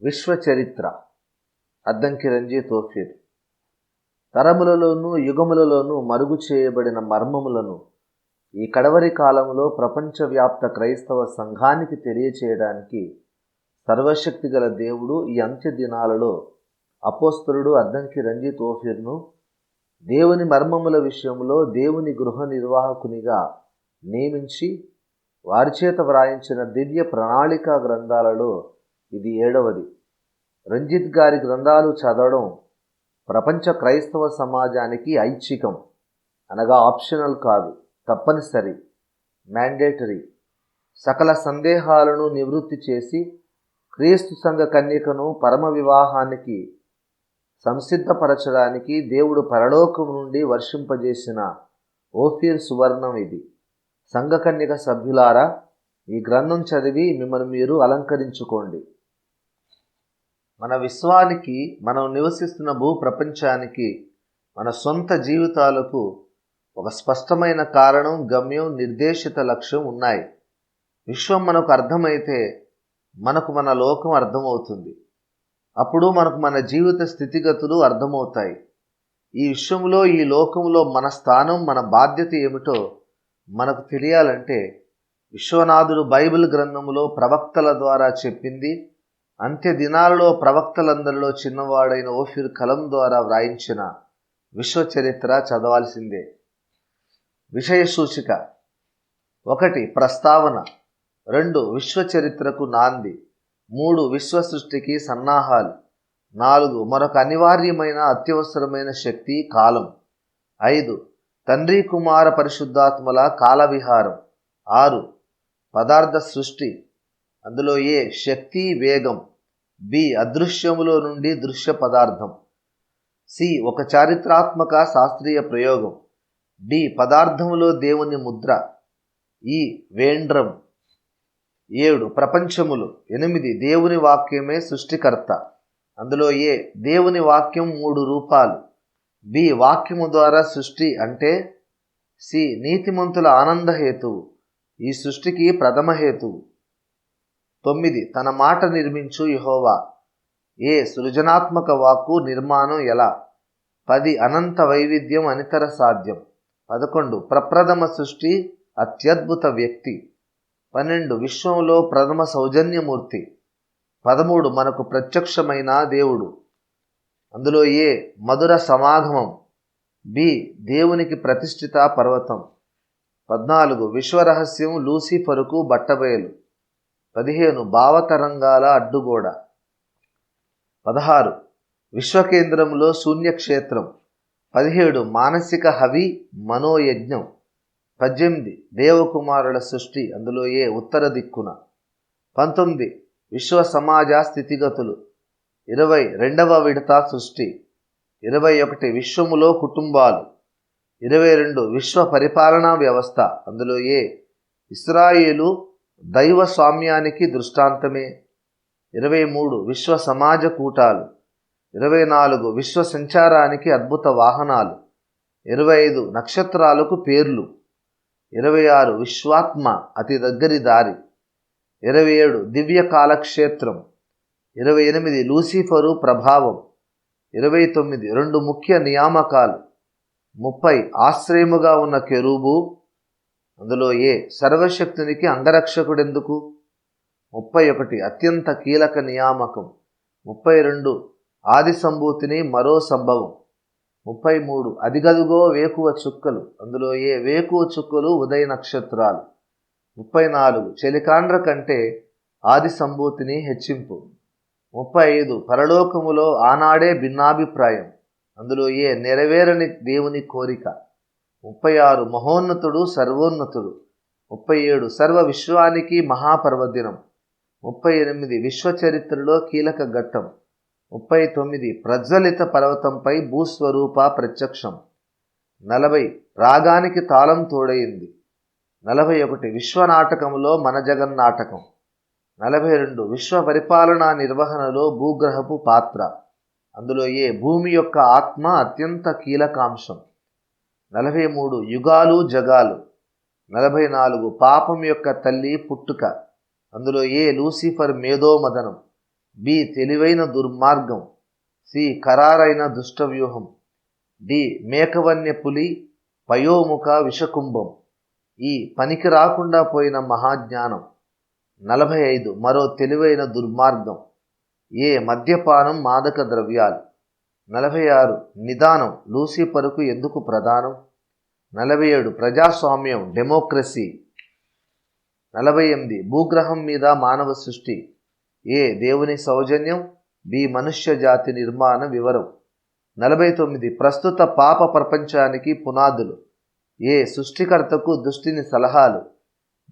విశ్వచరిత్ర అద్దంకి రంజిత్ ఓఫీర్. తరములలోనూ యుగములలోనూ మరుగు చేయబడిన మర్మములను ఈ కడవరి కాలంలో ప్రపంచవ్యాప్త క్రైస్తవ సంఘానికి తెలియచేయడానికి సర్వశక్తి గల దేవుడు ఈ అంత్య దినాలలో అపోస్తలుడు అద్దంకి రంజిత్ ఓఫీర్ను దేవుని మర్మముల విషయంలో దేవుని గృహ నిర్వాహకునిగా నియమించి వారిచేత వ్రాయించిన దివ్య ప్రణాళికా గ్రంథాలలో ఇది 7వది. రంజిత్ గారి గ్రంథాలు చదవడం ప్రపంచ క్రైస్తవ సమాజానికి ఐచ్ఛికం, అనగా ఆప్షనల్ కాదు, తప్పనిసరి, మ్యాండేటరీ. సకల సందేహాలను నివృత్తి చేసి క్రీస్తు సంఘ కన్యకను పరమ వివాహానికి సంసిద్ధపరచడానికి దేవుడు పరలోకం నుండి వర్షింపజేసిన ఓఫీర్ సువర్ణం ఇది. సంఘ కన్యక సభ్యులారా, ఈ గ్రంథం చదివి మిమ్మల్ని మీరు అలంకరించుకోండి. మన విశ్వానికి, మనం నివసిస్తున్న భూ ప్రపంచానికి, మన సొంత జీవితాలకు ఒక స్పష్టమైన కారణం, గమ్యం, నిర్దేశిత లక్ష్యం ఉన్నాయి. విశ్వం మనకు అర్థమైతే మనకు మన లోకం అర్థమవుతుంది. అప్పుడు మనకు మన జీవిత స్థితిగతులు అర్థమవుతాయి. ఈ విశ్వంలో, ఈ లోకంలో మన స్థానం, మన బాధ్యత ఏమిటో మనకు తెలియాలంటే విశ్వనాథుడు బైబిల్ గ్రంథములో ప్రవక్తల ద్వారా చెప్పింది, అంత్య దినాలలో ప్రవక్తలందరిలో చిన్నవాడైన ఓఫీర్ కలం ద్వారా వ్రాయించిన విశ్వచరిత్ర చదవాల్సిందే. విషయ సూచిక: 1. ప్రస్తావన. 2. విశ్వచరిత్రకు నాంది. 3. విశ్వ సృష్టికి సన్నాహాలు. 4. మరొక అనివార్యమైన అత్యవసరమైన శక్తి, కాలం. 5. తండ్రి కుమార పరిశుద్ధాత్మల కాలవిహారం. 6. పదార్థ సృష్టి. అందులో ఏ శక్తి, వేగం. బి అదృశ్యములో నుండి దృశ్య పదార్థం. సి ఒక చారిత్రాత్మక శాస్త్రీయ ప్రయోగం. డి పదార్థములో దేవుని ముద్ర. ఈ వేండ్రం. 7 ప్రపంచములు. 8 దేవుని వాక్యమే సృష్టికర్త. అందులో ఏ దేవుని వాక్యం 3 రూపాలు. బి వాక్యము ద్వారా సృష్టి అంటే. సి నీతిమంతుల ఆనంద హేతువు, ఈ సృష్టికి ప్రథమ హేతువు. 9 తన మాట నిర్మించు యెహోవా. ఏ సృజనాత్మక వాక్కు, నిర్మాణం ఎలా. 10 అనంత వైవిధ్యం, అనితర సాధ్యం. 11 ప్రప్రథమ సృష్టి, అత్యద్భుత వ్యక్తి. 12 విశ్వంలో ప్రథమ సౌజన్యమూర్తి. 13 మనకు ప్రత్యక్షమైన దేవుడు. అందులో ఏ మధుర సమాగమం. బి దేవునికి ప్రతిష్ఠిత పర్వతం. 14 విశ్వరహస్యం, లూసిఫరుకు బట్టబయలు. 15 భావతరంగాల అడ్డుగోడ. 16 విశ్వకేంద్రంలో శూన్యక్షేత్రం. 17 మానసిక హవి, మనోయజ్ఞం. 18 దేవకుమారుల సృష్టి. అందులో ఏ ఉత్తర దిక్కున. 19 విశ్వ సమాజ స్థితిగతులు. 20 రెండవ విడత సృష్టి. 21 విశ్వములో కుటుంబాలు. 22 విశ్వ పరిపాలనా వ్యవస్థ. అందులో ఏ ఇస్రాయేలు దైవ స్వామ్యానికి దృష్టాంతమే. 23 విశ్వ సమాజ కూటాలు. 24 విశ్వ సంచారానికి అద్భుత వాహనాలు. 25 నక్షత్రాలకు పేర్లు. 26 విశ్వాత్మ, అతి దగ్గరి దారి. 27 దివ్య కాలక్షేత్రం. 28 లూసిఫరు ప్రభావం. 29 2 ముఖ్య నియామకాలు. 30 ఆశ్రయముగా ఉన్న కెరూబు. అందులో ఏ సర్వశక్తునికి అంగరక్షకుడెందుకు. 31 అత్యంత కీలక నియామకం. 32 ఆది సంభూతిని మరో సంభవం. 33 అదిగదుగో వేకువ చుక్కలు. అందులో ఏ వేకువ చుక్కలు ఉదయ నక్షత్రాలు. 34 చెలికాండ్ర కంటే ఆది సంభూతిని హెచ్చింపు. 35 పరలోకములో ఆనాడే భిన్నాభిప్రాయం. అందులో ఏ నెరవేరని దేవుని కోరిక. 36 మహోన్నతుడు, సర్వోన్నతుడు. 37 సర్వ విశ్వానికి మహాపర్వదినం. 38 విశ్వచరిత్రలో కీలక ఘట్టం. 39 ప్రజ్వలిత పర్వతంపై భూస్వరూప ప్రత్యక్షం. 40 రాగానికి తాళం తోడైంది. 41 విశ్వనాటకంలో మన జగన్నాటకం. 42 విశ్వ పరిపాలనా నిర్వహణలో భూగ్రహపు పాత్ర. అందులో ఏ భూమి యొక్క ఆత్మ అత్యంత కీలకాంశం. 43 యుగాలు జగాలు. 44 పాపం యొక్క తల్లి పుట్టుక. అందులో ఏ లూసిఫర్ మేధోమదనం. బి తెలివైన దుర్మార్గం, సి ఖరారైన దుష్టవ్యూహం, డి మేకవన్య పులి పయోముఖ విషకుంభం, ఈ పనికి రాకుండా పోయిన మహాజ్ఞానం. 45 మరో తెలివైన దుర్మార్గం, ఏ మద్యపానం మాదక ద్రవ్యాలు. 46 నిదానం లూసిఫరుకు ఎందుకు ప్రధానం. 47 ప్రజాస్వామ్యం డెమోక్రసీ. 48 భూగ్రహం మీద మానవ సృష్టి, ఏ దేవుని సౌజన్యం, బి మనుష్య జాతి నిర్మాణ వివరం. 49 ప్రస్తుత పాప ప్రపంచానికి పునాదులు, ఏ సృష్టికర్తకు దుష్టిని సలహాలు,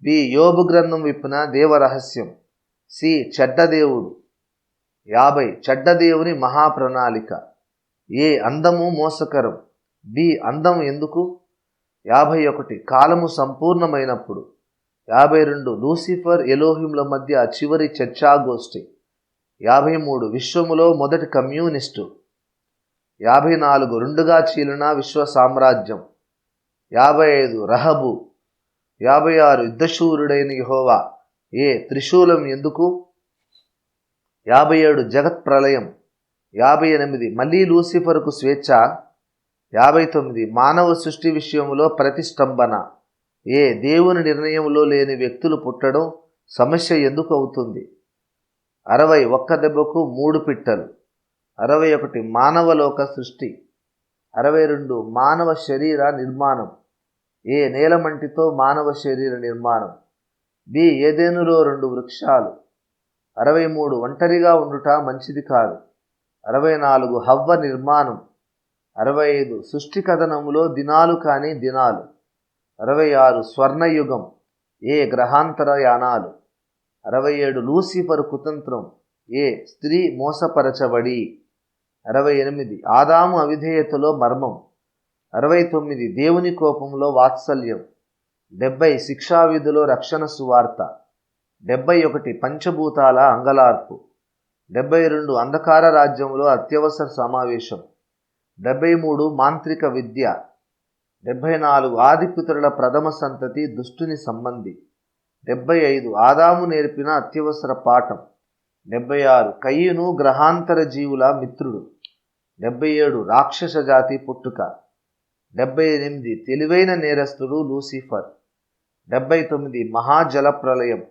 బి యోబు గ్రంథం విప్పిన దేవరహస్యం, సి చెడ్డదేవుడు. 50 చెడ్డదేవుని మహాప్రణాళిక, ఏ అందము మోసకరం, బి అందం ఎందుకు. 51 కాలము సంపూర్ణమైనప్పుడు. 52 లూసిఫర్ ఎలోహింల మధ్య చివరి చర్చాగోష్ఠి. 53 విశ్వములో మొదటి కమ్యూనిస్టు. 54 రెండుగా చీలిన విశ్వ సామ్రాజ్యం. 55 రహబు. 56 యుద్ధశూరుడైన యెహోవా, ఏ త్రిశూలం ఎందుకు. 57 జగత్ ప్రళయం. 58 మళ్ళీ లూసిఫర్కు స్వేచ్ఛ. 59 మానవ సృష్టి విషయంలో ప్రతిష్టంభన, ఏ దేవుని నిర్ణయంలో లేని వ్యక్తులు పుట్టడం సమస్య ఎందుకు అవుతుంది. 60 ఒక్క దెబ్బకు 3 పిట్టలు. 61 మానవలోక సృష్టి. 62 మానవ శరీర నిర్మాణం, ఏ నేలమంటితో మానవ శరీర నిర్మాణం, బి ఏదెనులో 2 వృక్షాలు. 63 ఒంటరిగా ఉండుట మంచిది కాదు. 64 హవ్వ నిర్మాణం. 65 సృష్టి కథనములో దినాలు కాని దినాలు. 66 స్వర్ణయుగం, ఏ గ్రహాంతర యానాలు. 67 లూసిఫర్ కుతంత్రం, ఏ స్త్రీ మోసపరచబడి. 68 ఆదాము అవిధేయతలో మర్మం. 69 దేవుని కోపంలో వాత్సల్యం. 70 శిక్షావిధిలో రక్షణ సువార్త. 71 పంచభూతాల అంగలార్పు. 72 అంధకార రాజ్యంలో అత్యవసర సమావేశం. 73 మాంత్రిక విద్య. 74 ఆదిపితరుల ప్రథమ సంతతి దుష్టుని సంబంధి. 75 ఆదాము నేర్పిన అత్యవసర పాఠం. 76 కయ్యూను గ్రహాంతర జీవుల మిత్రుడు. 77 రాక్షస జాతి పుట్టుక. 78 తెలివైన నేరస్తుడు లూసిఫర్. 79 మహాజల ప్రళయం.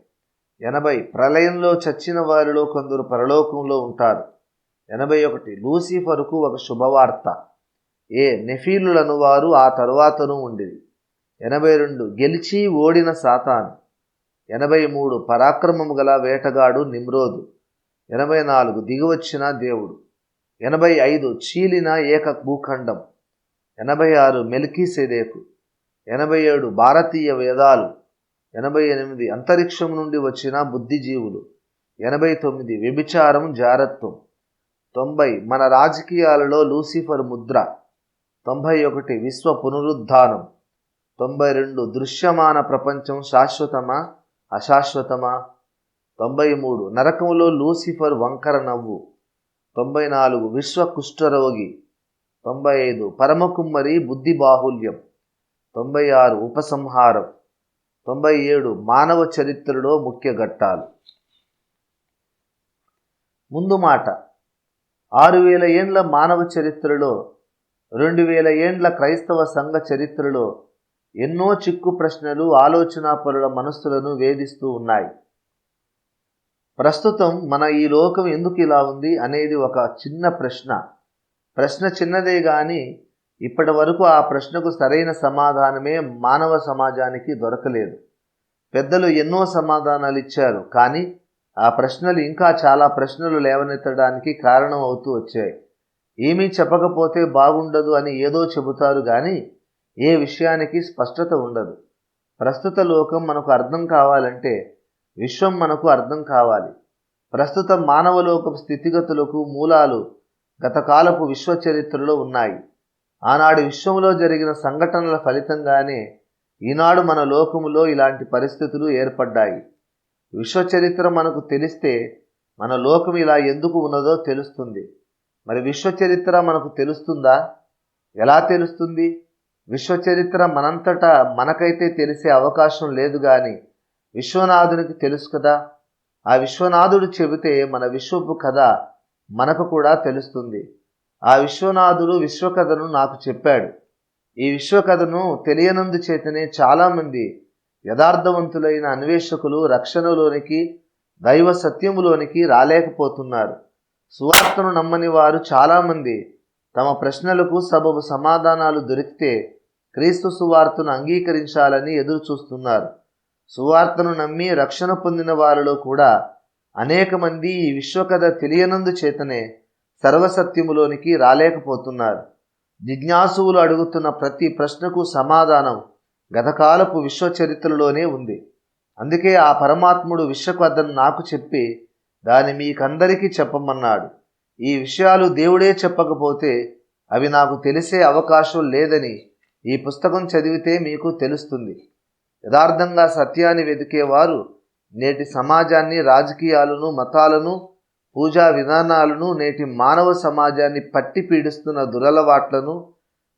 80 ప్రళయంలో చచ్చిన వారిలో కొందరు పరలోకంలో ఉంటారు. 81 లూసిఫరుకు ఒక శుభవార్త, ఏ నెఫీలులను వారు ఆ తరువాతను ఉండిరి. 82 గెలిచి ఓడిన సాతాను. 83 పరాక్రమము గల వేటగాడు నిమ్రోదు. 84 దిగివచ్చిన దేవుడు. 85 చీలిన ఏక భూఖండం. 86 మెల్కీసెదెకు. 87 భారతీయ వేదాలు. 88 అంతరిక్షం నుండి వచ్చిన బుద్ధిజీవులు. 89 వ్యభిచారం జారత్వం. 90 మన రాజకీయాలలో లూసిఫర్ ముద్ర. 91 విశ్వ పునరుద్ధానం. 92 దృశ్యమాన ప్రపంచం శాశ్వతమా అశాశ్వతమా. 93 నరకములో లూసిఫర్ వంకర నవ్వు. 94 విశ్వ కుష్ఠరోగి. 95 పరమకుమ్మరి బుద్ధి బాహుల్యం. 96 ఉపసంహారం. 97 మానవ చరిత్రలో ముఖ్య ఘట్టాలు. ముందు మాట, 6000 ఏండ్ల మానవ చరిత్రలో 2000 ఏండ్ల క్రైస్తవ సంఘ చరిత్రలో ఎన్నో చిక్కు ప్రశ్నలు ఆలోచనాపరుల మనస్సులను వేధిస్తూ ఉన్నాయి. ప్రస్తుతం మన ఈ లోకం ఎందుకు ఇలా ఉంది అనేది ఒక చిన్న ప్రశ్న చిన్నదే కానీ ఇప్పటి వరకు ఆ ప్రశ్నకు సరైన సమాధానమే మానవ సమాజానికి దొరకలేదు. పెద్దలు ఎన్నో సమాధానాలు ఇచ్చారు, కానీ ఆ ప్రశ్నలు ఇంకా చాలా ప్రశ్నలు లేవనెత్తడానికి కారణం అవుతూ వచ్చాయి. ఏమీ చెప్పకపోతే బాగుండదు అని ఏదో చెబుతారు కానీ ఏ విషయానికి స్పష్టత ఉండదు. ప్రస్తుత లోకం మనకు అర్థం కావాలంటే విశ్వం మనకు అర్థం కావాలి. ప్రస్తుత మానవలోకం స్థితిగతులకు మూలాలు గతకాలపు విశ్వ చరిత్రలో ఉన్నాయి. ఆనాడు విశ్వంలో జరిగిన సంఘటనల ఫలితంగానే ఈనాడు మన లోకములో ఇలాంటి పరిస్థితులు ఏర్పడ్డాయి. విశ్వ చరిత్ర మనకు తెలిస్తే మన లోకం ఇలా ఎందుకు ఉన్నదో తెలుస్తుంది. మరి విశ్వ చరిత్ర మనకు తెలుస్తుందా? ఎలా తెలుస్తుంది? విశ్వ చరిత్ర మనంతటా మనకైతే తెలిసే అవకాశం లేదు, కానీ విశ్వనాథునికి తెలుసు కదా. ఆ విశ్వనాథుడు చెబితే మన విశ్వపు కథ మనకు కూడా తెలుస్తుంది. ఆ విశ్వనాథుడు విశ్వకథను నాకు చెప్పాడు. ఈ విశ్వకథను తెలియనందు చేతనే చాలామంది యథార్థవంతులైన అన్వేషకులు రక్షణలోనికి, దైవ సత్యములోనికి రాలేకపోతున్నారు. సువార్తను నమ్మని వారు చాలామంది తమ ప్రశ్నలకు సబబు సమాధానాలు దొరికితే క్రీస్తు సువార్తను అంగీకరించాలని ఎదురు చూస్తున్నారు. సువార్తను నమ్మి రక్షణ పొందిన వారిలో కూడా అనేక మంది ఈ విశ్వకథ తెలియనందు చేతనే సర్వసత్యములోనికి రాలేకపోతున్నారు. జిజ్ఞాసువులు అడుగుతున్న ప్రతి ప్రశ్నకు సమాధానం గతకాలపు విశ్వ చరిత్రలోనే ఉంది. అందుకే ఆ పరమాత్ముడు విశ్వకథను నాకు చెప్పి దాన్ని మీకందరికీ చెప్పమన్నాడు. ఈ విషయాలు దేవుడే చెప్పకపోతే అవి నాకు తెలిసే అవకాశం లేదని ఈ పుస్తకం చదివితే మీకు తెలుస్తుంది. యథార్థంగా సత్యాన్ని వెతికేవారు నేటి సమాజాన్ని, రాజకీయాలను, మతాలను, పూజా విధానాలను, నేటి మానవ సమాజాన్ని పట్టి పీడిస్తున్న దురలవాట్లను,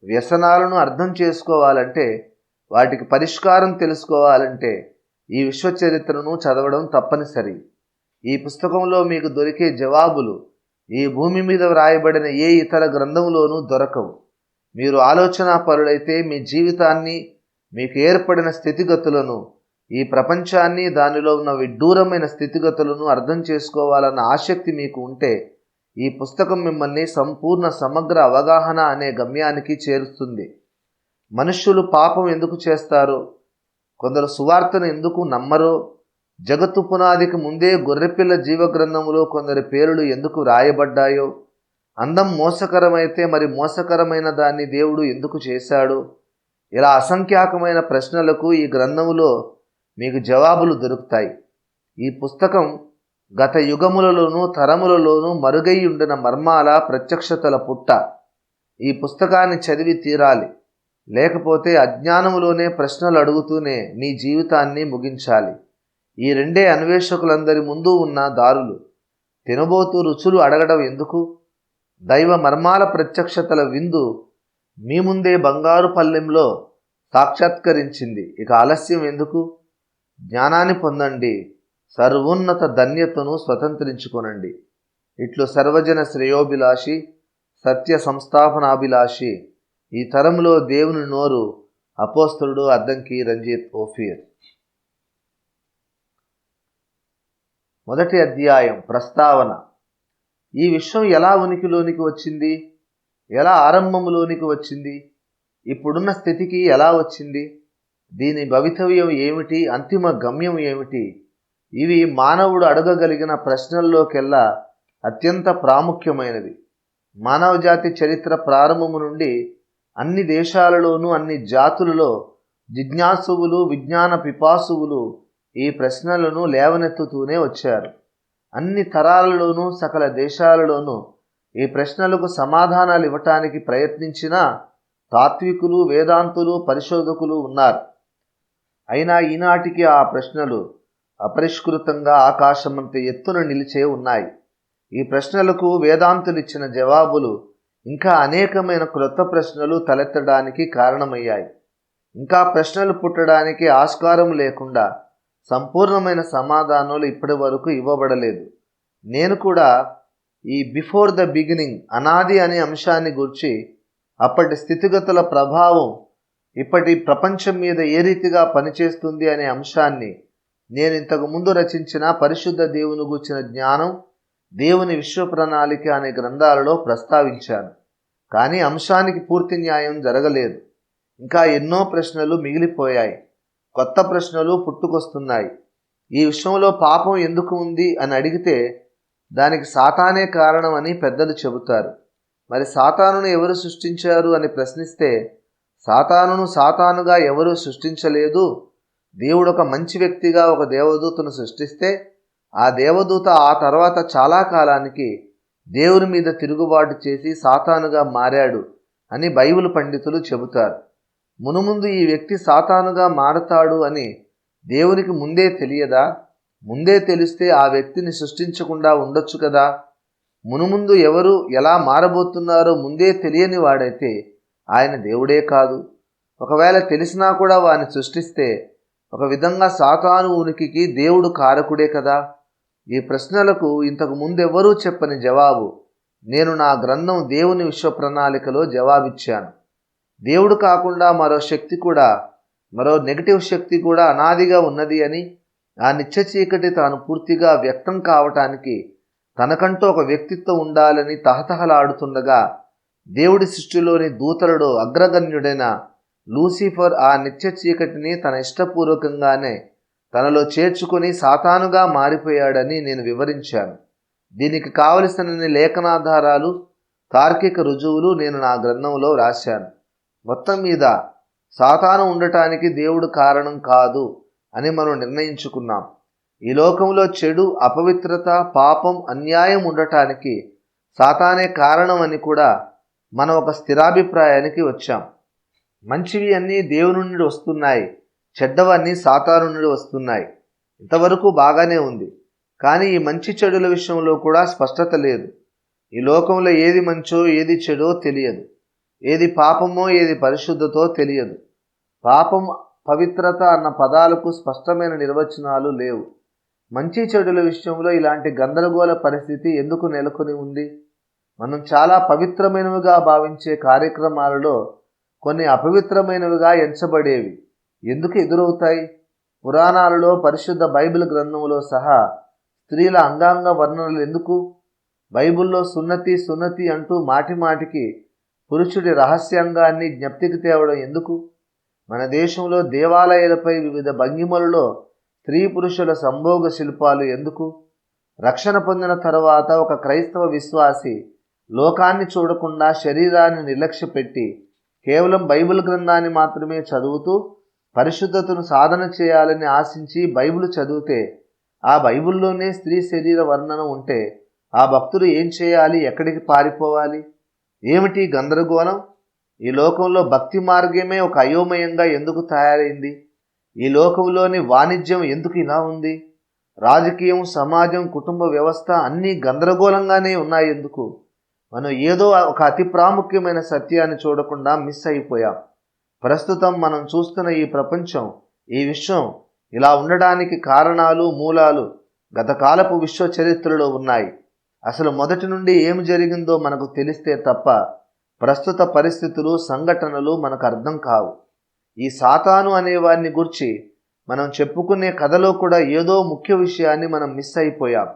వ్యసనాలను అర్థం చేసుకోవాలంటే, వాటికి పరిష్కారం తెలుసుకోవాలంటే ఈ విశ్వ చరిత్రను చదవడం తప్పనిసరి. ఈ పుస్తకంలో మీకు దొరికే జవాబులు ఈ భూమి మీద వ్రాయబడిన ఏ ఇతర గ్రంథంలోనూ దొరకవు. మీరు ఆలోచనాపరులైతే మీ జీవితాన్ని, మీకు ఏర్పడిన స్థితిగతులను, ఈ ప్రపంచాన్ని, దానిలో ఉన్న విడ్డూరమైన స్థితిగతులను అర్థం చేసుకోవాలన్న ఆసక్తి మీకు ఉంటే ఈ పుస్తకం మిమ్మల్ని సంపూర్ణ సమగ్ర అవగాహన అనే గమ్యానికి చేరుస్తుంది. మనుష్యులు పాపం ఎందుకు చేస్తారో, కొందరు సువార్తను ఎందుకు నమ్మరో, జగత్తు పునాదికి ముందే గొర్రెపిల్ల జీవగ్రంథములో కొందరి పేర్లు ఎందుకు రాయబడ్డాయో, అందం మోసకరమైతే మరి మోసకరమైన దాన్ని దేవుడు ఎందుకు చేశాడో, ఇలా అసంఖ్యాకమైన ప్రశ్నలకు ఈ గ్రంథములో మీకు జవాబులు దొరుకుతాయి. ఈ పుస్తకం గత యుగములలోనూ తరములలోనూ మరుగై ఉండిన మర్మాల ప్రత్యక్షతల పుట్ట. ఈ పుస్తకాన్ని చదివి తీరాలి, లేకపోతే అజ్ఞానములోనే ప్రశ్నలు అడుగుతూనే మీ జీవితాన్ని ముగించాలి. ఈ రెండే అన్వేషకులందరి ముందు ఉన్న దారులు. తినబోతూ రుచులు అడగడం ఎందుకు? దైవ మర్మాల ప్రత్యక్షతల విందు మీ ముందే బంగారు పల్లెంలో సాక్షాత్కరించింది. ఇక ఆలస్యం ఎందుకు? జ్ఞానాన్ని పొందండి, సర్వోన్నత ధన్యతను స్వతంత్రించుకొనండి. ఇట్లు సర్వజన శ్రేయోభిలాషి, సత్య సంస్థాపనాభిలాషి, ఈ తరంలో దేవుని నోరు, అపోస్తలుడు అద్దంకి రంజిత్ ఓఫీర్. మొదటి అధ్యాయం ప్రస్తావన. ఈ విశ్వం ఎలా ఉనికిలోనికి వచ్చింది? ఎలా ఆరంభములోనికి వచ్చింది? ఇప్పుడున్న స్థితికి ఎలా వచ్చింది? దీని భవితవ్యం ఏమిటి? అంతిమ గమ్యం ఏమిటి? ఇవి మానవుడు అడగగలిగిన ప్రశ్నల్లోకెల్లా అత్యంత ప్రాముఖ్యమైనవి. మానవజాతి చరిత్ర ప్రారంభము నుండి అన్ని దేశాలలోనూ, అన్ని జాతులలో జిజ్ఞాసువులు, విజ్ఞాన పిపాసువులు ఈ ప్రశ్నలను లేవనెత్తుతూనే వచ్చారు. అన్ని తరాలలోనూ, సకల దేశాలలోనూ ఈ ప్రశ్నలకు సమాధానాలు ఇవ్వటానికి ప్రయత్నించిన తాత్వికులు, వేదాంతులు, పరిశోధకులు ఉన్నారు. అయినా ఈనాటికి ఆ ప్రశ్నలు అపరిష్కృతంగా ఆకాశమంత ఎత్తున నిలిచే ఉన్నాయి. ఈ ప్రశ్నలకు వేదాంతులు ఇచ్చిన జవాబులు ఇంకా అనేకమైన క్రొత్త ప్రశ్నలు తలెత్తడానికి కారణమయ్యాయి. ఇంకా ప్రశ్నలు పుట్టడానికి ఆస్కారం లేకుండా సంపూర్ణమైన సమాధానాలు ఇప్పటి వరకు ఇవ్వబడలేదు. నేను కూడా ఈ బిఫోర్ ద బిగినింగ్, అనాది అనే అంశాన్ని గురించి, అప్పటి స్థితిగతుల ప్రభావం ఇప్పటి ప్రపంచం మీద ఏ రీతిగా పనిచేస్తుంది అనే అంశాన్ని నేను ఇంతకు ముందు రచించిన పరిశుద్ధ దేవుని గూర్చిన జ్ఞానం, దేవుని విశ్వ ప్రణాళిక అనే గ్రంథాలలో ప్రస్తావించాను. కానీ అంశానికి పూర్తి న్యాయం జరగలేదు. ఇంకా ఎన్నో ప్రశ్నలు మిగిలిపోయాయి. కొత్త ప్రశ్నలు పుట్టుకొస్తున్నాయి. ఈ విశ్వంలో పాపం ఎందుకు ఉంది అని అడిగితే దానికి సాతానే కారణం అని పెద్దలు చెబుతారు. మరి సాతానును ఎవరు సృష్టించారు అని ప్రశ్నిస్తే సాతానును సాతానుగా ఎవరూ సృష్టించలేదు. దేవుడు ఒక మంచి వ్యక్తిగా ఒక దేవదూతను సృష్టిస్తే ఆ దేవదూత ఆ తర్వాత చాలా కాలానికి దేవుని మీద తిరుగుబాటు చేసి సాతానుగా మారాడు అని బైబిల్ పండితులు చెబుతారు. మునుముందు ఈ వ్యక్తి సాతానుగా మారతాడు అని దేవునికి ముందే తెలియదా? ముందే తెలిస్తే ఆ వ్యక్తిని సృష్టించకుండా ఉండొచ్చు కదా. మునుముందు ఎవరు ఎలా మారబోతున్నారో ముందే తెలియని వాడైతే ఆయన దేవుడే కాదు. ఒకవేళ తెలిసినా కూడా వారిని సృష్టిస్తే ఒక విధంగా సాతాను ఉనికికి దేవుడు కారకుడే కదా. ఈ ప్రశ్నలకు ఇంతకు ముందెవరూ చెప్పని జవాబు నేను నా గ్రంథం దేవుని విశ్వ ప్రణాళికలో జవాబిచ్చాను. దేవుడు కాకుండా మరో శక్తి కూడా, మరో నెగటివ్ శక్తి కూడా అనాదిగా ఉన్నది అని, ఆ నిత్య చీకటి తాను పూర్తిగా వ్యక్తం కావటానికి తనకంటూ ఒక వ్యక్తిత్వం ఉండాలని తహతహలాడుతుండగా, దేవుడి సృష్టిలోని దూతలలో అగ్రగణ్యుడైన లూసిఫర్ ఆ నిత్య చీకటిని తన ఇష్టపూర్వకంగానే తనలో చేర్చుకొని సాతానుగా మారిపోయాడని నేను వివరించాను. దీనికి కావలసిన లేఖనాధారాలు, తార్కిక రుజువులు నేను నా గ్రంథంలో రాశాను. మొత్తం మీద సాతాను ఉండటానికి దేవుడు కారణం కాదు అని మనం నిర్ణయించుకున్నాం. ఈ లోకంలో చెడు, అపవిత్రత, పాపం, అన్యాయం ఉండటానికి సాతానే కారణం అని కూడా మనం ఒక స్థిరాభిప్రాయానికి వచ్చాం. మంచివి అన్నీ దేవుని నుండి వస్తున్నాయి, చెడ్డవన్నీ సాతాను నుండి వస్తున్నాయి. ఇంతవరకు బాగానే ఉంది. కానీ ఈ మంచి చెడుల విషయంలో కూడా స్పష్టత లేదు. ఈ లోకంలో ఏది మంచో ఏది చెడో తెలియదు, ఏది పాపమో ఏది పరిశుద్ధతో తెలియదు. పాపం, పవిత్రత అన్న పదాలకు స్పష్టమైన నిర్వచనాలు లేవు. మంచి చెడుల విషయంలో ఇలాంటి గందరగోళ పరిస్థితి ఎందుకు నెలకొని ఉంది? మనం చాలా పవిత్రమైనవిగా భావించే కార్యక్రమాలలో కొన్ని అపవిత్రమైనవిగా ఎంచబడేవి ఎందుకు ఎదురవుతాయి? పురాణాలలో, పరిశుద్ధ బైబిల్ గ్రంథంలో సహా స్త్రీల అంగాంగ వర్ణనలు ఎందుకు? బైబిల్లో సున్నతి సున్నతి అంటూ మాటిమాటికి పురుషుడి రహస్యాంగాన్ని జ్ఞప్తికి తేవడం ఎందుకు? మన దేశంలో దేవాలయాలపై వివిధ భంగిమలలో స్త్రీ పురుషుల సంభోగ శిల్పాలు ఎందుకు? రక్షణ పొందిన తరువాత ఒక క్రైస్తవ విశ్వాసి లోకాన్ని చూడకుండా శరీరాన్ని నిర్లక్ష్యపెట్టి కేవలం బైబిల్ గ్రంథాన్ని మాత్రమే చదువుతూ పరిశుద్ధతను సాధన చేయాలని ఆశించి బైబిల్ చదివితే, ఆ బైబిల్లోనే స్త్రీ శరీర వర్ణన ఉంటే ఆ భక్తుడు ఏం చేయాలి? ఎక్కడికి పారిపోవాలి? ఏమిటి గందరగోళం? ఈ లోకంలో భక్తి మార్గమే ఒక అయోమయంగా ఎందుకు తయారైంది? ఈ లోకంలోని వాణిజ్యం ఎందుకు ఇలా ఉంది? రాజకీయం, సమాజం, కుటుంబ వ్యవస్థ అన్నీ గందరగోళంగానే ఉన్నాయి ఎందుకు? మనం ఏదో ఒక అతి ప్రాముఖ్యమైన సత్యాన్ని చూడకుండా మిస్ అయిపోయాం. ప్రస్తుతం మనం చూస్తున్న ఈ ప్రపంచం, ఈ విశ్వం ఇలా ఉండడానికి కారణాలు, మూలాలు గతకాలపు విశ్వ చరిత్రలో ఉన్నాయి. అసలు మొదటి నుండి ఏమి జరిగిందో మనకు తెలిస్తే తప్ప ప్రస్తుత పరిస్థితులు, సంఘటనలు మనకు అర్థం కావు. ఈ సాతాను అనేవాడిని గురించి మనం చెప్పుకునే కథలో కూడా ఏదో ముఖ్య విషయాన్ని మనం మిస్ అయిపోయాం.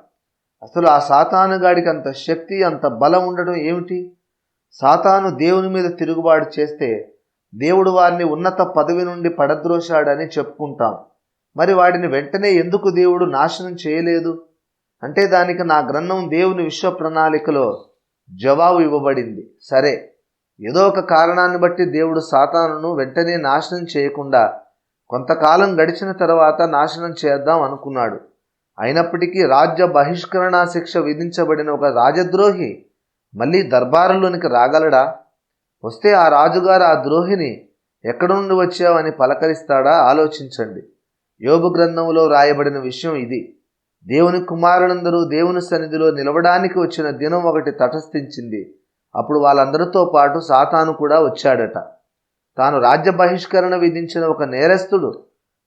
అసలు ఆ సాతానుగాడికి అంత శక్తి, అంత బలం ఉండడం ఏమిటి? సాతాను దేవుని మీద తిరుగుబాటు చేస్తే దేవుడు వారిని ఉన్నత పదవి నుండి పడద్రోశాడని చెప్పుకుంటాం. మరి వాడిని వెంటనే ఎందుకు దేవుడు నాశనం చేయలేదు? అంటే దానికి నా గ్రంథం దేవుని విశ్వ ప్రణాళికలో జవాబు ఇవ్వబడింది. సరే, ఏదో ఒక కారణాన్ని బట్టి దేవుడు సాతానును వెంటనే నాశనం చేయకుండా కొంతకాలం గడిచిన తర్వాత నాశనం చేద్దాం అనుకున్నాడు. అయినప్పటికీ రాజ్య బహిష్కరణ శిక్ష విధించబడిన ఒక రాజద్రోహి మళ్ళీ దర్బారులోనికి రాగలడా? వస్తే ఆ రాజుగారు ఆ ద్రోహిని ఎక్కడి నుండి వచ్చావని పలకరిస్తాడా? ఆలోచించండి. యోబు గ్రంథంలో రాయబడిన విషయం ఇది. దేవుని కుమారులందరూ దేవుని సన్నిధిలో నిలవడానికి వచ్చిన దినం ఒకటి తటస్థించింది. అప్పుడు వాళ్ళందరితో పాటు సాతాను కూడా వచ్చాడట. తాను రాజ్య బహిష్కరణ విధించిన ఒక నేరస్తుడు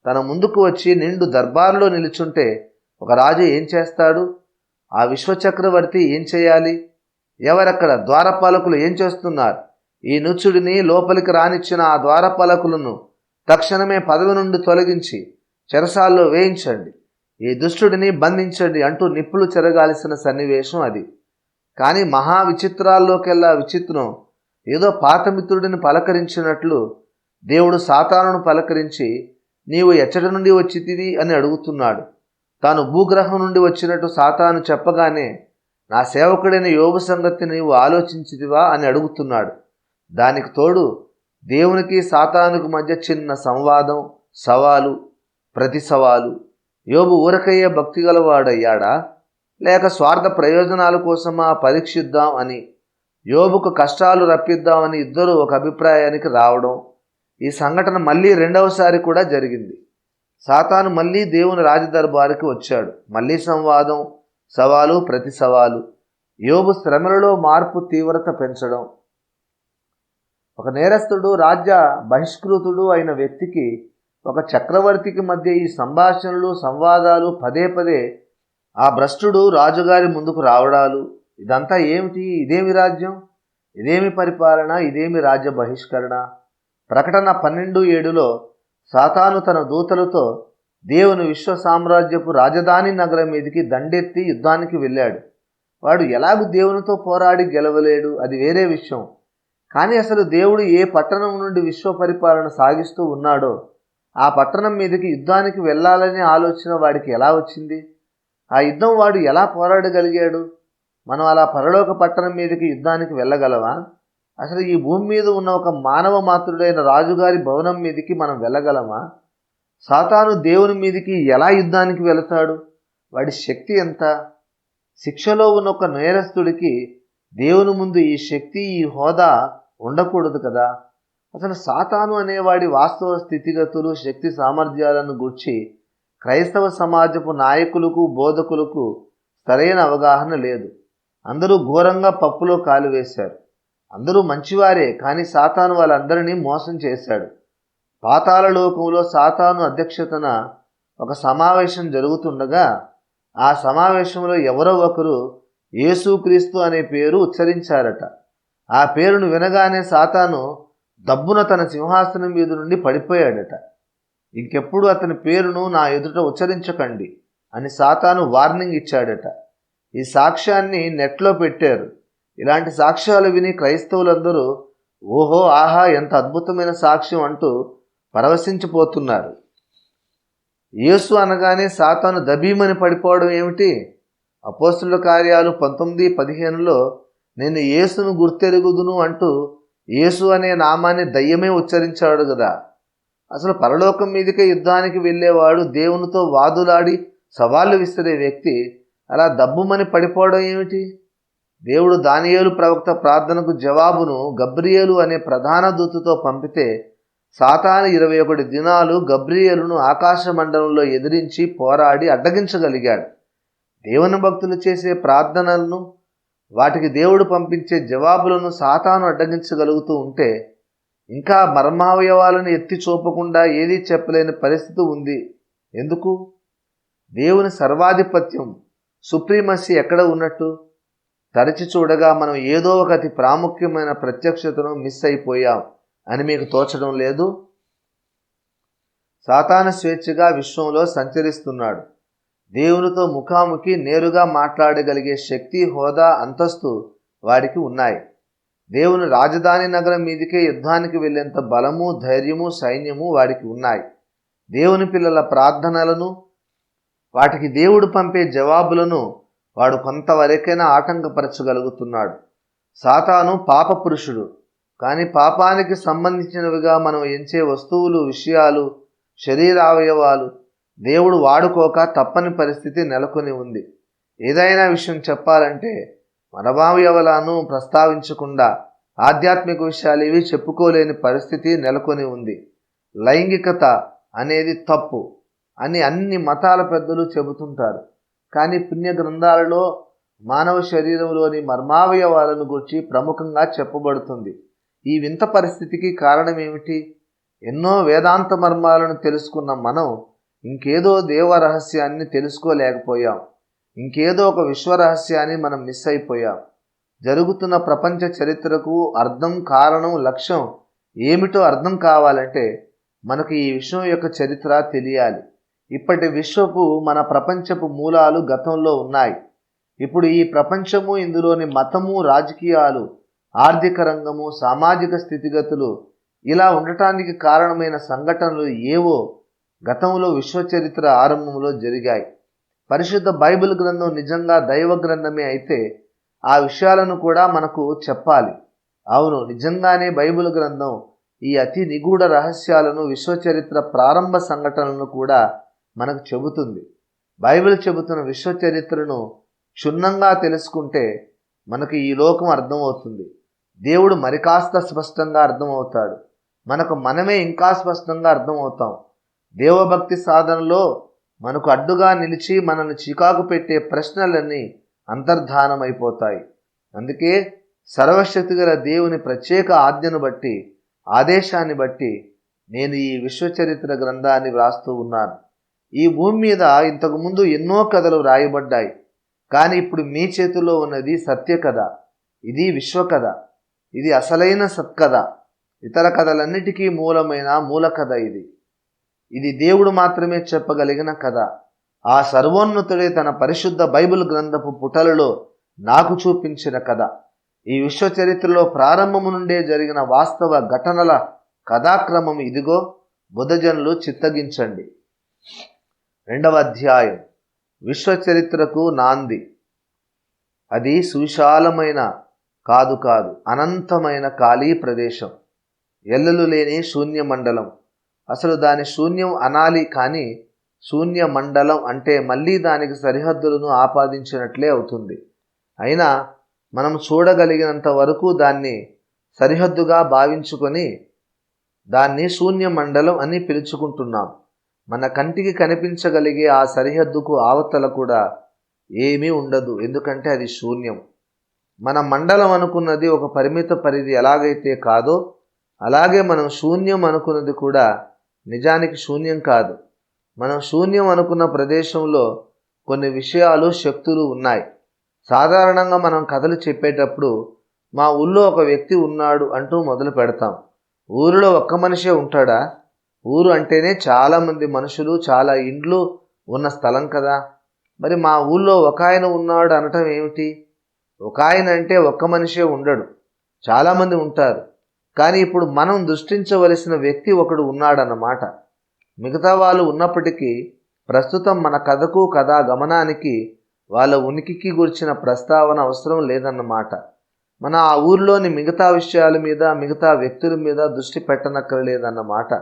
తన ముందుకు వచ్చి నిండు దర్బారులో నిలుచుంటే ఒక రాజు ఏం చేస్తాడు? ఆ విశ్వచక్రవర్తి ఏం చేయాలి? ఎవరక్కడ? ద్వారపాలకులు ఏం చేస్తున్నారు? ఈ నుచ్చుడిని లోపలికి రానిచ్చిన ఆ ద్వారపాలకులను తక్షణమే పదవి నుండి తొలగించి చెరసాల్లో వేయించండి, ఈ దుష్టుడిని బంధించండి అంటూ నిప్పులు చెరగాల్సిన సన్నివేశం అది. కానీ మహా విచిత్రాల్లోకెల్లా విచిత్రం, ఏదో పాతమిత్రుడిని పలకరించినట్లు దేవుడు సాతానును పలకరించి నీవు ఎచ్చటి నుండి వచ్చితివి అని అడుగుతున్నాడు. తాను భూగ్రహం నుండి వచ్చినట్టు సాతాను చెప్పగానే నా సేవకుడైన యోబు సంగతి నీవు ఆలోచించితివా అని అడుగుతున్నాడు. దానికి తోడు దేవునికి సాతానుకు మధ్య చిన్న సంవాదం, సవాలు, ప్రతి సవాలు. యోబు ఊరకయ్యే భక్తి గలవాడయ్యాడా, లేక స్వార్థ ప్రయోజనాల కోసమా పరీక్షిద్దాం అని, యోబుకు కష్టాలు రప్పిద్దామని ఇద్దరూ ఒక అభిప్రాయానికి రావడం. ఈ సంఘటన మళ్ళీ రెండవసారి కూడా జరిగింది. సాతాను మళ్ళీ దేవుని రాజదర్బారుకి వచ్చాడు. మళ్ళీ సంవాదం, సవాలు, ప్రతి సవాలు. యోబు శ్రమలలో మార్పు తీవ్రత పెంచడం. ఒక నేరస్తుడు, రాజ్య బహిష్కృతుడు అయిన వ్యక్తికి, ఒక చక్రవర్తికి మధ్య ఈ సంభాషణలు, సంవాదాలు పదే పదే ఆ భ్రష్టుడు రాజుగారి ముందుకు రావడాలు, ఇదంతా ఏమిటి? ఇదేమి రాజ్యం? ఇదేమి పరిపాలన? ఇదేమి రాజ్య బహిష్కరణ? ప్రకటన 12:7లో సాతాను తన దూతలతో దేవుని విశ్వ సామ్రాజ్యపు రాజధాని నగరం మీదికి దండెత్తి యుద్ధానికి వెళ్ళాడు. వాడు ఎలాగూ దేవునితో పోరాడి గెలవలేడు, అది వేరే విషయం. కానీ అసలు దేవుడు ఏ పట్టణం నుండి విశ్వ పరిపాలన సాగిస్తూ ఉన్నాడో ఆ పట్టణం మీదకి యుద్ధానికి వెళ్ళాలనే ఆలోచన వాడికి ఎలా వచ్చింది? ఆ యుద్ధం వాడు ఎలా పోరాడగలిగాడు? మనం అలా పరలోక పట్టణం మీదకి యుద్ధానికి వెళ్ళగలవా? అసలు ఈ భూమి మీద ఉన్న ఒక మానవ మాతృడైన రాజుగారి భవనం మీదకి మనం వెళ్ళగలమా? సాతాను దేవుని మీదకి ఎలా యుద్ధానికి వెళతాడు? వాడి శక్తి ఎంత? శిక్షలో ఉన్న ఒక నేరస్తుడికి దేవుని ముందు ఈ శక్తి, ఈ హోదా ఉండకూడదు కదా. అసలు సాతాను అనేవాడి వాస్తవ స్థితిగతులు, శక్తి సామర్థ్యాలను గూర్చి క్రైస్తవ సమాజపు నాయకులకు, బోధకులకు సరైన అవగాహన లేదు. అందరూ ఘోరంగా పప్పులో కాలు వేశారు. అందరూ మంచివారే, కానీ సాతాను వాళ్ళందరినీ మోసం చేశాడు. పాతాళ లోకంలో సాతాను అధ్యక్షతన ఒక సమావేశం జరుగుతుండగా ఆ సమావేశంలో ఎవరో ఒకరు యేసుక్రీస్తు అనే పేరు ఉచ్చరించారట. ఆ పేరును వినగానే సాతాను దబ్బున తన సింహాసనం మీద నుండి పడిపోయాడట. ఇంకెప్పుడు అతని పేరును నా ఎదుట ఉచ్చరించకండి అని సాతాను వార్నింగ్ ఇచ్చాడట. ఈ సాక్ష్యాన్ని నెట్లో పెట్టారు. ఇలాంటి సాక్ష్యాలు విని క్రైస్తవులందరూ ఓహో ఆహా ఎంత అద్భుతమైన సాక్ష్యం అంటూ పరవశించిపోతున్నారు. యేసు అనగానే సాతాను దబీమని పడిపోవడం ఏమిటి? అపోస్తుల కార్యాలు 19:15లో నేను యేసును గుర్తెరుగుదును అంటూ యేసు అనే నామాన్ని దయ్యమే ఉచ్చరించాడు కదా. అసలు పరలోకం మీదకే యుద్ధానికి వెళ్ళేవాడు, దేవునితో వాదులాడి సవాళ్లు విసిరే వ్యక్తి అలా దబ్బుమని పడిపోవడం ఏమిటి? దేవుడు దానియేలు ప్రవక్త ప్రార్థనకు జవాబును గబ్రియేలు అనే ప్రధాన దూతతో పంపితే సాతాను 21 దినాలు గబ్రియేలును ఆకాశ మండలంలో ఎదిరించి పోరాడి అడ్డగించగలిగాడు. దేవుని భక్తులు చేసే ప్రార్థనలను, వాటికి దేవుడు పంపించే జవాబులను సాతాను అడ్డగించగలుగుతూ ఉంటే ఇంకా మర్మావయవాలను ఎత్తి చూపకుండా ఏదీ చెప్పలేని పరిస్థితి ఉంది. ఎందుకు? దేవుని సర్వాధిపత్యం, సుప్రీమసీ ఎక్కడ ఉన్నట్టు? తరచి చూడగా మనం ఏదో ఒక అతి ప్రాముఖ్యమైన ప్రత్యక్షతను మిస్ అయిపోయాం అని మీకు తోచడం లేదు? సాతాను స్వేచ్ఛగా విశ్వంలో సంచరిస్తున్నాడు. దేవునితో ముఖాముఖి నేరుగా మాట్లాడగలిగే శక్తి, హోదా, అంతస్తు వాడికి ఉన్నాయి. దేవుని రాజధాని నగరం మీదికే యుద్ధానికి వెళ్ళేంత బలము, ధైర్యము, సైన్యము వాడికి ఉన్నాయి. దేవుని పిల్లల ప్రార్థనలను, వాటికి దేవుడు పంపే జవాబులను వాడు కొంతవరకైనా ఆటంకపరచగలుగుతున్నాడు. సాతాను పాప పురుషుడు, కానీ పాపానికి సంబంధించినవిగా మనం ఎంచే వస్తువులు, విషయాలు, శరీరావయవాలు దేవుడు వాడుకోక తప్పని పరిస్థితి నెలకొని ఉంది. ఏదైనా విషయం చెప్పాలంటే మనభావయవలను ప్రస్తావించకుండా ఆధ్యాత్మిక విషయాలు ఇవి చెప్పుకోలేని పరిస్థితి నెలకొని ఉంది. లైంగికత అనేది తప్పు అని అన్ని మతాల పెద్దలు చెబుతుంటారు. కానీ పుణ్య గ్రంథాలలో మానవ శరీరంలోని మర్మావయవాలను గురించి ప్రముఖంగా చెప్పబడుతుంది. ఈ వింత పరిస్థితికి కారణం ఏమిటి? ఎన్నో వేదాంత మర్మాలను తెలుసుకున్న మనం ఇంకేదో దేవ రహస్యాన్ని తెలుసుకోలేకపోయాం. ఇంకేదో ఒక విశ్వరహస్యాన్ని మనం మిస్ అయిపోయాం. జరుగుతున్న ప్రపంచ చరిత్రకు అర్థం, కారణం, లక్ష్యం ఏమిటో అర్థం కావాలంటే మనకు ఈ విశ్వం యొక్క చరిత్ర తెలియాలి. ఇప్పటి విశ్వపు, మన ప్రపంచపు మూలాలు గతంలో ఉన్నాయి. ఇప్పుడు ఈ ప్రపంచము, ఇందులోని మతము, రాజకీయాలు, ఆర్థిక రంగము, సామాజిక స్థితిగతులు ఇలా ఉండటానికి కారణమైన సంఘటనలు ఏవో గతంలో విశ్వ చరిత్ర ఆరంభంలో జరిగాయి. పరిశుద్ధ బైబిల్ గ్రంథం నిజంగా దైవ గ్రంథమే అయితే ఆ విషయాలను కూడా మనకు చెప్పాలి. అవును, నిజంగానే బైబిల్ గ్రంథం ఈ అతి నిగూఢ రహస్యాలను, విశ్వ చరిత్ర ప్రారంభ సంఘటనలను కూడా మనకు చెబుతుంది. బైబిల్ చెబుతున్న విశ్వ చరిత్రను క్షుణ్ణంగా తెలుసుకుంటే మనకు ఈ లోకం అర్థమవుతుంది. దేవుడు మరి కాస్త స్పష్టంగా అర్థమవుతాడు. మనకు మనమే ఇంకా స్పష్టంగా అర్థమవుతాం. దేవభక్తి సాధనలో మనకు అడ్డుగా నిలిచి మనల్ని చికాకు పెట్టే ప్రశ్నలన్నీ అంతర్ధానమైపోతాయి. అందుకే సర్వశక్తి గల దేవుని ప్రత్యేక ఆజ్ఞను బట్టి, ఆదేశాన్ని బట్టి నేను ఈ విశ్వచరిత్ర గ్రంథాన్ని వ్రాస్తూ ఉన్నాను. ఈ భూమి మీద ఇంతకుముందు ఎన్నో కథలు రాయబడ్డాయి, కానీ ఇప్పుడు మీ చేతిలో ఉన్నది సత్య కథ. ఇది విశ్వకథ. ఇది అసలైన సత్కథ. ఇతర కథలన్నిటికీ మూల కథ ఇది. ఇది దేవుడు మాత్రమే చెప్పగలిగిన కథ. ఆ సర్వోన్నతుడే తన పరిశుద్ధ బైబిల్ గ్రంథపు పుటలలో నాకు చూపించిన కథ. ఈ విశ్వ చరిత్రలో ప్రారంభము నుండే జరిగిన వాస్తవ ఘటనల కథాక్రమం ఇదిగో. బుధజనులు చిత్తగించండి. 2వ అధ్యాయం విశ్వ చరిత్రకు నాంది. అది సువిశాలమైన కాదు అనంతమైన ఖాళీ ప్రదేశం, ఎల్లలు లేని శూన్య మండలం. అసలు దాని శూన్యం అనాలి, కానీ శూన్య మండలం అంటే మళ్ళీ దానికి సరిహద్దులను ఆపాదించినట్లే అవుతుంది. అయినా మనం చూడగలిగినంత వరకు దాన్ని సరిహద్దుగా భావించుకొని దాన్ని శూన్య మండలం అని పిలుచుకుంటున్నాం. మన కంటికి కనిపించగలిగే ఆ సరిహద్దుకు ఆవతల కూడా ఏమీ ఉండదు, ఎందుకంటే అది శూన్యం. మన మండలం అనుకున్నది ఒక పరిమిత పరిధి ఎలాగైతే కాదో, అలాగే మనం శూన్యం అనుకున్నది కూడా నిజానికి శూన్యం కాదు. మనం శూన్యం అనుకున్న ప్రదేశంలో కొన్ని విషయాలు, శక్తులు ఉన్నాయి. సాధారణంగా మనం కథలు చెప్పేటప్పుడు మా ఊళ్ళో ఒక వ్యక్తి ఉన్నాడు అంటూ మొదలు పెడతాం. ఊరిలో ఒక్క మనిషే ఉంటాడా? ఊరు అంటేనే చాలామంది మనుషులు, చాలా ఇండ్లు ఉన్న స్థలం కదా. మరి మా ఊళ్ళో ఒక ఆయన ఉన్నాడు అనటం ఏమిటి? ఒక ఆయన అంటే ఒక్క మనిషే ఉండడు, చాలామంది ఉంటారు. కానీ ఇప్పుడు మనం దృష్టించవలసిన వ్యక్తి ఒకడు ఉన్నాడన్నమాట. మిగతా వాళ్ళు ఉన్నప్పటికీ ప్రస్తుతం మన కథకు, కథా గమనానికి వాళ్ళ ఉనికికి గురించిన ప్రస్తావన అవసరం లేదన్నమాట. మన ఆ ఊరిలోని మిగతా విషయాల మీద, మిగతా వ్యక్తుల మీద దృష్టి పెట్టనక్కర్లేదన్నమాట.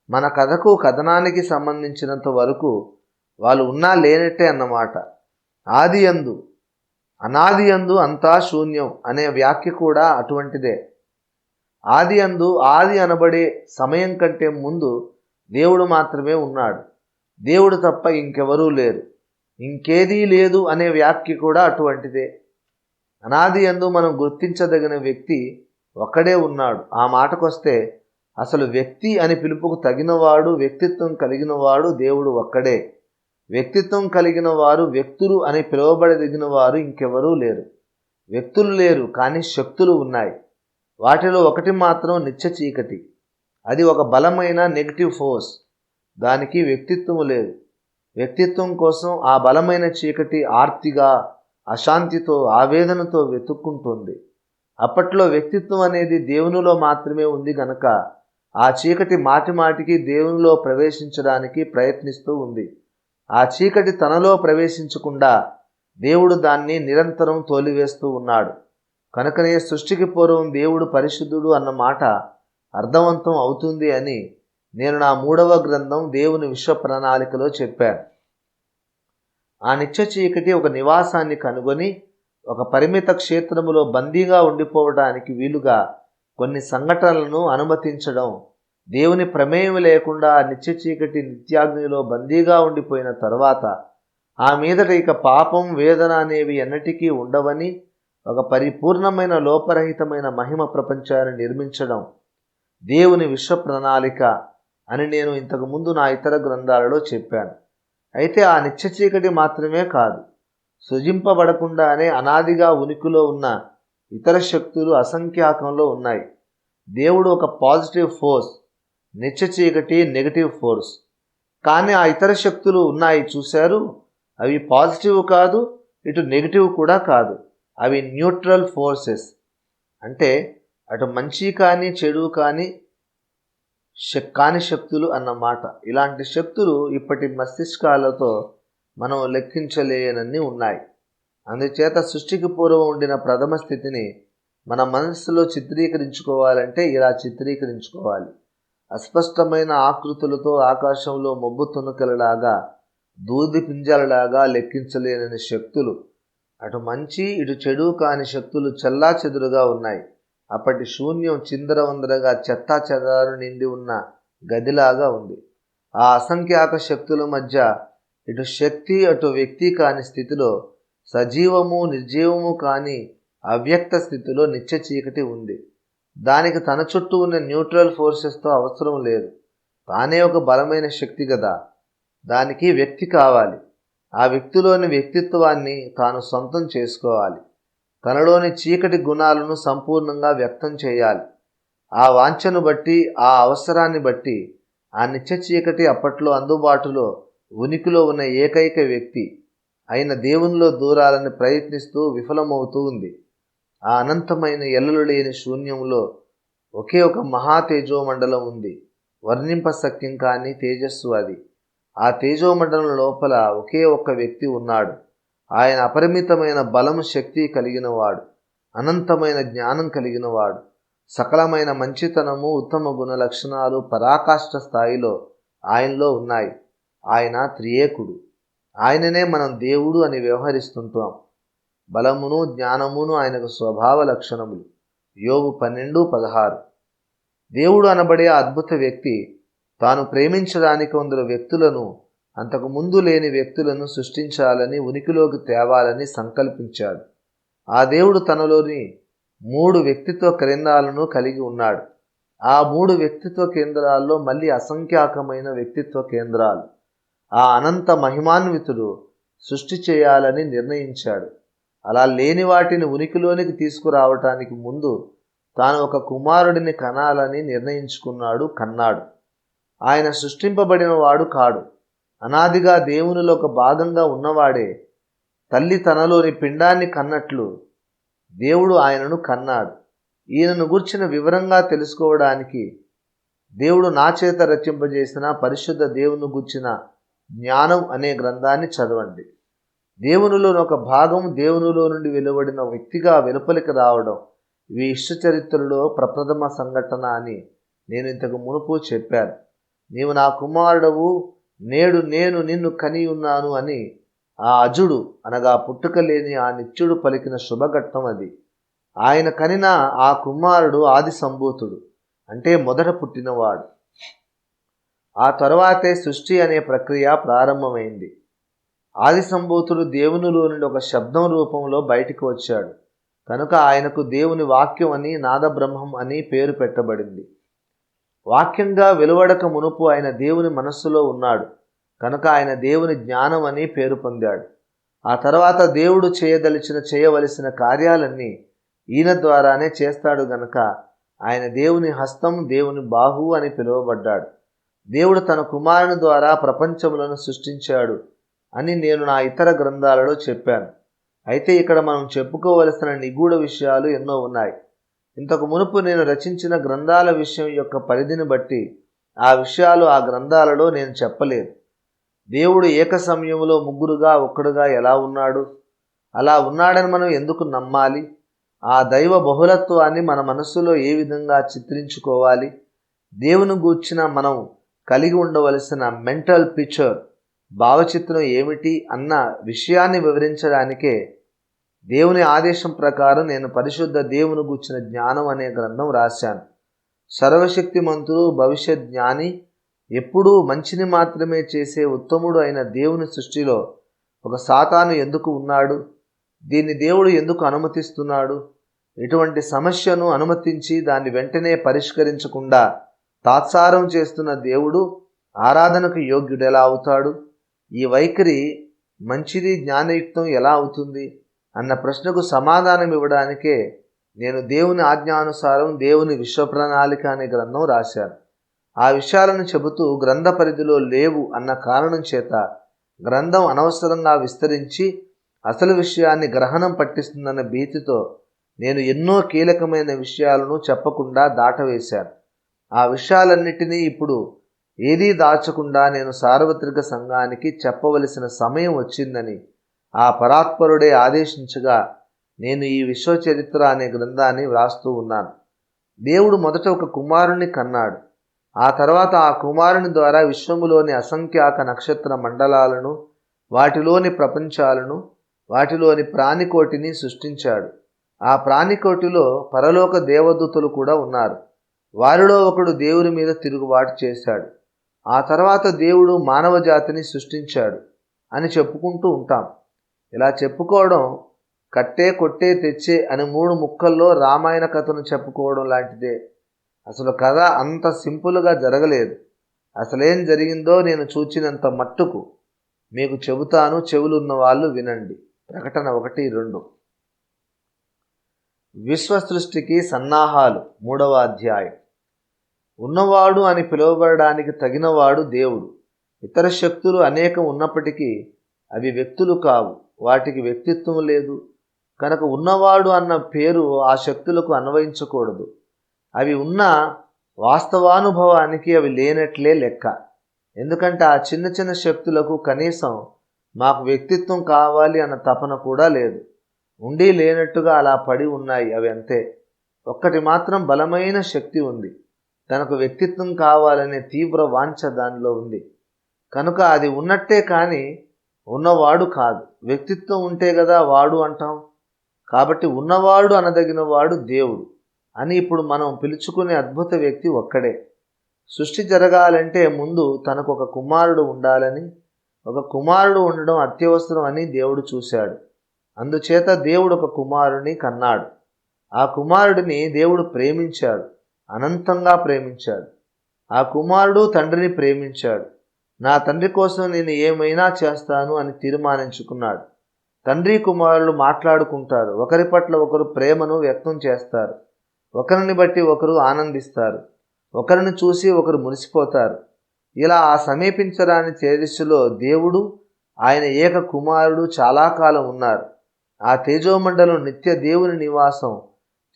మన కథకు, కథనానికి సంబంధించినంత వరకు వాళ్ళు ఉన్నా లేనట్టే అన్నమాట. ఆది యందు అనాది యందు అంతా శూన్యం అనే వ్యాఖ్య కూడా అటువంటిదే. ఆది యందు ఆది అనబడే సమయం కంటే ముందు దేవుడు మాత్రమే ఉన్నాడు. దేవుడు తప్ప ఇంకెవరూ లేరు, ఇంకేదీ లేదు అనే వ్యాఖ్య కూడా అటువంటిదే. అనాది యందు మనం గుర్తించదగిన వ్యక్తి ఒక్కడే ఉన్నాడు. ఆ మాటకొస్తే అసలు వ్యక్తి అని పిలుపుకు తగినవాడు, వ్యక్తిత్వం కలిగినవాడు దేవుడు ఒక్కడే. వ్యక్తిత్వం కలిగిన వారు, వ్యక్తులు అని పిలువబడదగిన వారు ఇంకెవరూ లేరు. వ్యక్తులు లేరు, కానీ శక్తులు ఉన్నాయి. వాటిలో ఒకటి మాత్రం నిత్య చీకటి. అది ఒక బలమైన నెగిటివ్ ఫోర్స్. దానికి వ్యక్తిత్వం లేదు. వ్యక్తిత్వం కోసం ఆ బలమైన చీకటి ఆర్తిగా, అశాంతితో, ఆవేదనతో వెతుక్కుంటుంది. అప్పట్లో వ్యక్తిత్వం అనేది దేవునిలో మాత్రమే ఉంది గనక ఆ చీకటి మాటిమాటికి దేవునిలో ప్రవేశించడానికి ప్రయత్నిస్తూ ఉంది. ఆ చీకటి తనలో ప్రవేశించకుండా దేవుడు దాన్ని నిరంతరం తోలివేస్తూ ఉన్నాడు. కనుకనే సృష్టికి పూర్వం దేవుడు పరిశుద్ధుడు అన్న మాట అర్థవంతం అవుతుంది అని నేను నా 3వ గ్రంథం దేవుని విశ్వ ప్రణాళికలో చెప్పాను. ఆ నిత్య చీకటి ఒక నివాసాన్ని కనుగొని ఒక పరిమిత క్షేత్రములో బందీగా ఉండిపోవడానికి వీలుగా కొన్ని సంఘటనలను అనుమతించడం, దేవుని ప్రమేయం లేకుండా ఆ నిత్య చీకటి నిత్యాగ్నిలో బందీగా ఉండిపోయిన తర్వాత ఆ మీదట ఇక పాపం, వేదన అనేవి ఎన్నటికీ ఉండవని ఒక పరిపూర్ణమైన లోపరహితమైన మహిమ ప్రపంచాన్ని నిర్మించడం దేవుని విశ్వ ప్రణాళిక అని నేను ఇంతకుముందు నా ఇతర గ్రంథాలలో చెప్పాను. అయితే ఆ నిత్య చీకటి మాత్రమే కాదు, సృజింపబడకుండానే అనాదిగా ఉనికిలో ఉన్న ఇతర శక్తులు అసంఖ్యాకంలో ఉన్నాయి. దేవుడు ఒక పాజిటివ్ ఫోర్స్, నిత్య చీకటి నెగటివ్ ఫోర్స్. కానీ ఆ ఇతర శక్తులు ఉన్నాయి చూశారు, అవి పాజిటివ్ కాదు, ఇటు నెగిటివ్ కూడా కాదు. అవి న్యూట్రల్ ఫోర్సెస్. అంటే అటు మంచి కానీ చెడు కానీ శక్తులు అన్నమాట. ఇలాంటి శక్తులు ఇప్పటి మస్తిష్కాలతో మనం లెక్కించలేనన్ని ఉన్నాయి. అందుచేత సృష్టికి పూర్వం ఉండిన ప్రథమ స్థితిని మన మనస్సులో చిత్రీకరించుకోవాలంటే ఇలా చిత్రీకరించుకోవాలి. అస్పష్టమైన ఆకృతులతో ఆకాశంలో మబ్బు తునకలలాగా, దూది పింజలలాగా లెక్కించలేనని శక్తులు, అటు మంచి ఇటు చెడు కాని శక్తులు చెల్లా చెదురుగా ఉన్నాయి. అప్పటి శూన్యం చిందరవందరగా చెత్తా చెదారు నిండి ఉన్న గదిలాగా ఉంది. ఆ అసంఖ్యాక శక్తుల మధ్య ఇటు శక్తి అటు వ్యక్తి కాని స్థితిలో, సజీవము నిర్జీవము కాని అవ్యక్త స్థితిలో నిత్య చీకటి ఉంది. దానికి తన చుట్టూ ఉన్న న్యూట్రల్ ఫోర్సెస్తో అవసరం లేదు. తానే ఒక బలమైన శక్తి కదా. దానికి వ్యక్తి కావాలి. ఆ వ్యక్తిలోని వ్యక్తిత్వాన్ని తాను సొంతం చేసుకోవాలి. తనలోని చీకటి గుణాలను సంపూర్ణంగా వ్యక్తం చేయాలి. ఆ వాంఛను బట్టి, ఆ అవసరాన్ని బట్టి ఆ నిత్య చీకటి అప్పట్లో అందుబాటులో ఉనికిలో ఉన్న ఏకైక వ్యక్తి అయిన దేవునిలో దూరాలని ప్రయత్నిస్తూ విఫలమవుతూ ఉంది. ఆ అనంతమైన ఎల్లలు లేని శూన్యంలో ఒకే ఒక మహా తేజోమండలం ఉంది. వర్ణింపశక్యం కాని తేజస్సు అది. ఆ తేజోమండలం లోపల ఒకే ఒక్క వ్యక్తి ఉన్నాడు. ఆయన అపరిమితమైన బలము, శక్తి కలిగినవాడు, అనంతమైన జ్ఞానం కలిగినవాడు, సకలమైన మంచితనము, ఉత్తమ గుణ లక్షణాలు పరాకాష్ఠ స్థాయిలో ఆయనలో ఉన్నాయి. ఆయన త్రియేకుడు. ఆయననే మనం దేవుడు అని వ్యవహరిస్తుంటాం. బలమును, జ్ఞానమును ఆయనకు స్వభావ లక్షణములు. యోబు 12:16. దేవుడు అనబడే అద్భుత వ్యక్తి తాను ప్రేమించడానికి కొందరు వ్యక్తులను, అంతకు ముందు లేని వ్యక్తులను సృష్టించాలని, ఉనికిలోకి తేవాలని సంకల్పించాడు. ఆ దేవుడు తనలోని 3 వ్యక్తిత్వ కేంద్రాలను కలిగి ఉన్నాడు. ఆ 3 వ్యక్తిత్వ కేంద్రాల్లో మళ్ళీ అసంఖ్యాకమైన వ్యక్తిత్వ కేంద్రాలు. ఆ అనంత మహిమాన్వితుడు సృష్టి చేయాలని నిర్ణయించాడు. అలా లేని వాటిని ఉనికిలోనికి తీసుకురావటానికి ముందు తాను ఒక కుమారుడిని కనాలని నిర్ణయించుకున్నాడు, కన్నాడు. ఆయన సృష్టింపబడిన వాడు కాడు. అనాదిగా దేవునిలో ఒక భాగంగా ఉన్నవాడే. తల్లి తనలోని పిండాన్ని కన్నట్లు దేవుడు ఆయనను కన్నాడు. ఈయనను గూర్చిన వివరంగా తెలుసుకోవడానికి దేవుడు నా చేత రచింపజేసిన పరిశుద్ధ దేవుని గూర్చిన జ్ఞానం అనే గ్రంథాన్ని చదవండి. దేవునిలోని ఒక భాగం దేవునిలో నుండి వెలువడిన వ్యక్తిగా వెలుపలికి రావడం ఇవి ఇష్ట చరిత్రలో ప్రప్రథమ సంఘటన అని నేను ఇంతకు మునుపు చెప్పాను. నీవు నా కుమారుడవు, నేడు నేను నిన్ను కని ఉన్నాను అని ఆ అజుడు అనగా పుట్టుక లేని ఆ నిత్యుడు పలికిన శుభఘట్టం అది. ఆయన కనిన ఆ కుమారుడు ఆది సంభూతుడు, అంటే మొదట పుట్టినవాడు. ఆ తరువాతే సృష్టి అనే ప్రక్రియ ప్రారంభమైంది. ఆది సంభూతుడు దేవునిలో నుండి ఒక శబ్దం రూపంలో బయటికి వచ్చాడు కనుక ఆయనకు దేవుని వాక్యం అని, నాదబ్రహ్మం అని పేరు పెట్టబడింది. వాక్యంగా వెలువడక మునుపు ఆయన దేవుని మనస్సులో ఉన్నాడు కనుక ఆయన దేవుని జ్ఞానం అని పేరు పొందాడు. ఆ తర్వాత దేవుడు చేయవలసిన కార్యాలన్నీ ఈయన ద్వారానే చేస్తాడు గనక ఆయన దేవుని హస్తం, దేవుని బాహు అని పిలువబడ్డాడు. దేవుడు తన కుమారుని ద్వారా ప్రపంచములను సృష్టించాడు అని నేను నా ఇతర గ్రంథాలలో చెప్పాను. అయితే ఇక్కడ మనం చెప్పుకోవలసిన నిగూఢ విషయాలు ఎన్నో ఉన్నాయి. ఇంతకు మునుపు నేను రచించిన గ్రంథాల విషయం యొక్క పరిధిని బట్టి ఆ విషయాలు ఆ గ్రంథాలలో నేను చెప్పలేదు. దేవుడు ఏక సమయంలో ముగ్గురుగా ఒక్కడుగా ఎలా ఉన్నాడు? అలా ఉన్నాడని మనం ఎందుకు నమ్మాలి? ఆ దైవ బహుళత్వాన్ని మన మనస్సులో ఏ విధంగా చిత్రించుకోవాలి? దేవుని గూర్చిన మనం కలిగి ఉండవలసిన మెంటల్ పిక్చర్, భావచిత్రం ఏమిటి అన్న విషయాన్ని వివరించడానికే దేవుని ఆదేశం ప్రకారం నేను పరిశుద్ధ దేవుని గూర్చిన జ్ఞానం అనే గ్రంథం రాశాను. సర్వశక్తిమంతుడు, భవిష్యత్ జ్ఞాని, ఎప్పుడూ మంచిని మాత్రమే చేసే ఉత్తముడు అయిన దేవుని సృష్టిలో ఒక సాతాను ఎందుకు ఉన్నాడు? దీన్ని దేవుడు ఎందుకు అనుమతిస్తున్నాడు? ఇటువంటి సమస్యను అనుమతించి దాన్ని వెంటనే పరిష్కరించకుండా తాత్సారం చేస్తున్న దేవుడు ఆరాధనకు యోగ్యుడు ఎలా అవుతాడు? ఈ వైఖరి మంచిది, జ్ఞానయుక్తం ఎలా అవుతుంది అన్న ప్రశ్నకు సమాధానం ఇవ్వడానికే నేను దేవుని ఆజ్ఞానుసారం దేవుని విశ్వప్రణాళిక అనే గ్రంథం రాశాను. ఆ విషయాలను చెబుతూ గ్రంథ పరిధిలో లేవు అన్న కారణం చేత గ్రంథం అనవసరంగా విస్తరించి అసలు విషయాన్ని గ్రహణం పట్టిస్తుందన్న భీతితో నేను ఎన్నో కీలకమైన విషయాలను చెప్పకుండా దాటవేశాను. ఆ విషయాలన్నిటినీ ఇప్పుడు ఏదీ దాచకుండా నేను సార్వత్రిక సంఘానికి చెప్పవలసిన సమయం వచ్చిందని ఆ పరాత్పరుడే ఆదేశించగా నేను ఈ విశ్వచరిత్ర అనే గ్రంథాన్ని వ్రాస్తూ ఉన్నాను. దేవుడు మొదట ఒక కుమారుణ్ణి కన్నాడు. ఆ తర్వాత ఆ కుమారుని ద్వారా విశ్వములోని అసంఖ్యాక నక్షత్ర మండలాలను, వాటిలోని ప్రపంచాలను, వాటిలోని ప్రాణికోటిని సృష్టించాడు. ఆ ప్రాణికోటిలో పరలోక దేవదూతలు కూడా ఉన్నారు. వారిలో ఒకడు దేవుని మీద తిరుగుబాటు చేశాడు. ఆ తర్వాత దేవుడు మానవ జాతిని సృష్టించాడు అని చెప్పుకుంటూ ఉంటాం. ఇలా చెప్పుకోవడం కట్టే, కొట్టే, తెచ్చే అని 3 ముక్కల్లో రామాయణ కథను చెప్పుకోవడం లాంటిదే. అసలు కథ అంత సింపుల్గా జరగలేదు. అసలేం జరిగిందో నేను చూచినంత మట్టుకు మీకు చెబుతాను, చెవులున్న వాళ్ళు వినండి. ప్రకటన 1:2. విశ్వ సృష్టికి సన్నాహాలు 3వ అధ్యాయం. ఉన్నవాడు అని పిలువబడడానికి తగినవాడు దేవుడు. ఇతర శక్తులు అనేకం ఉన్నప్పటికీ అవి వ్యక్తులు కావు, వాటికి వ్యక్తిత్వం లేదు. కనుక ఉన్నవాడు అన్న పేరు ఆ శక్తులకు అన్వయించకూడదు. అవి ఉన్న వాస్తవానుభవానికి అవి లేనట్లే లెక్క. ఎందుకంటే ఆ చిన్న చిన్న శక్తులకు కనీసం మాకు వ్యక్తిత్వం కావాలి అన్న తపన కూడా లేదు. ఉండి లేనట్టుగా అలా పడి ఉన్నాయి అవి అంతే. ఒక్కటి మాత్రం బలమైన శక్తి ఉంది. తనకు వ్యక్తిత్వం కావాలనే తీవ్ర వాంఛ దానిలో ఉంది. కనుక అది ఉన్నట్టే కానీ ఉన్నవాడు కాదు. వ్యక్తిత్వం ఉంటే కదా వాడు అంటాం. కాబట్టి ఉన్నవాడు అనదగిన వాడు దేవుడు అని ఇప్పుడు మనం పిలుచుకునే అద్భుత వ్యక్తి ఒక్కడే. సృష్టి జరగాలంటే ముందు తనకు ఒక కుమారుడు ఉండాలని, ఒక కుమారుడు ఉండడం అత్యవసరం అని దేవుడు చూశాడు. అందుచేత దేవుడు ఒక కుమారుని కన్నాడు. ఆ కుమారుడిని దేవుడు ప్రేమించాడు, అనంతంగా ప్రేమించాడు. ఆ కుమారుడు తండ్రిని ప్రేమించాడు. నా తండ్రి కోసం నేను ఏమైనా చేస్తాను అని తీర్మానించుకున్నాడు. తండ్రి కుమారులు మాట్లాడుకుంటారు, ఒకరి పట్ల ఒకరు ప్రేమను వ్యక్తం చేస్తారు, ఒకరిని బట్టి ఒకరు ఆనందిస్తారు, ఒకరిని చూసి ఒకరు మురిసిపోతారు. ఇలా ఆ సమీపించరాని తేజస్సులో దేవుడు, ఆయన ఏక కుమారుడు చాలా కాలం ఉన్నారు. ఆ తేజోమండలం నిత్య దేవుని నివాసం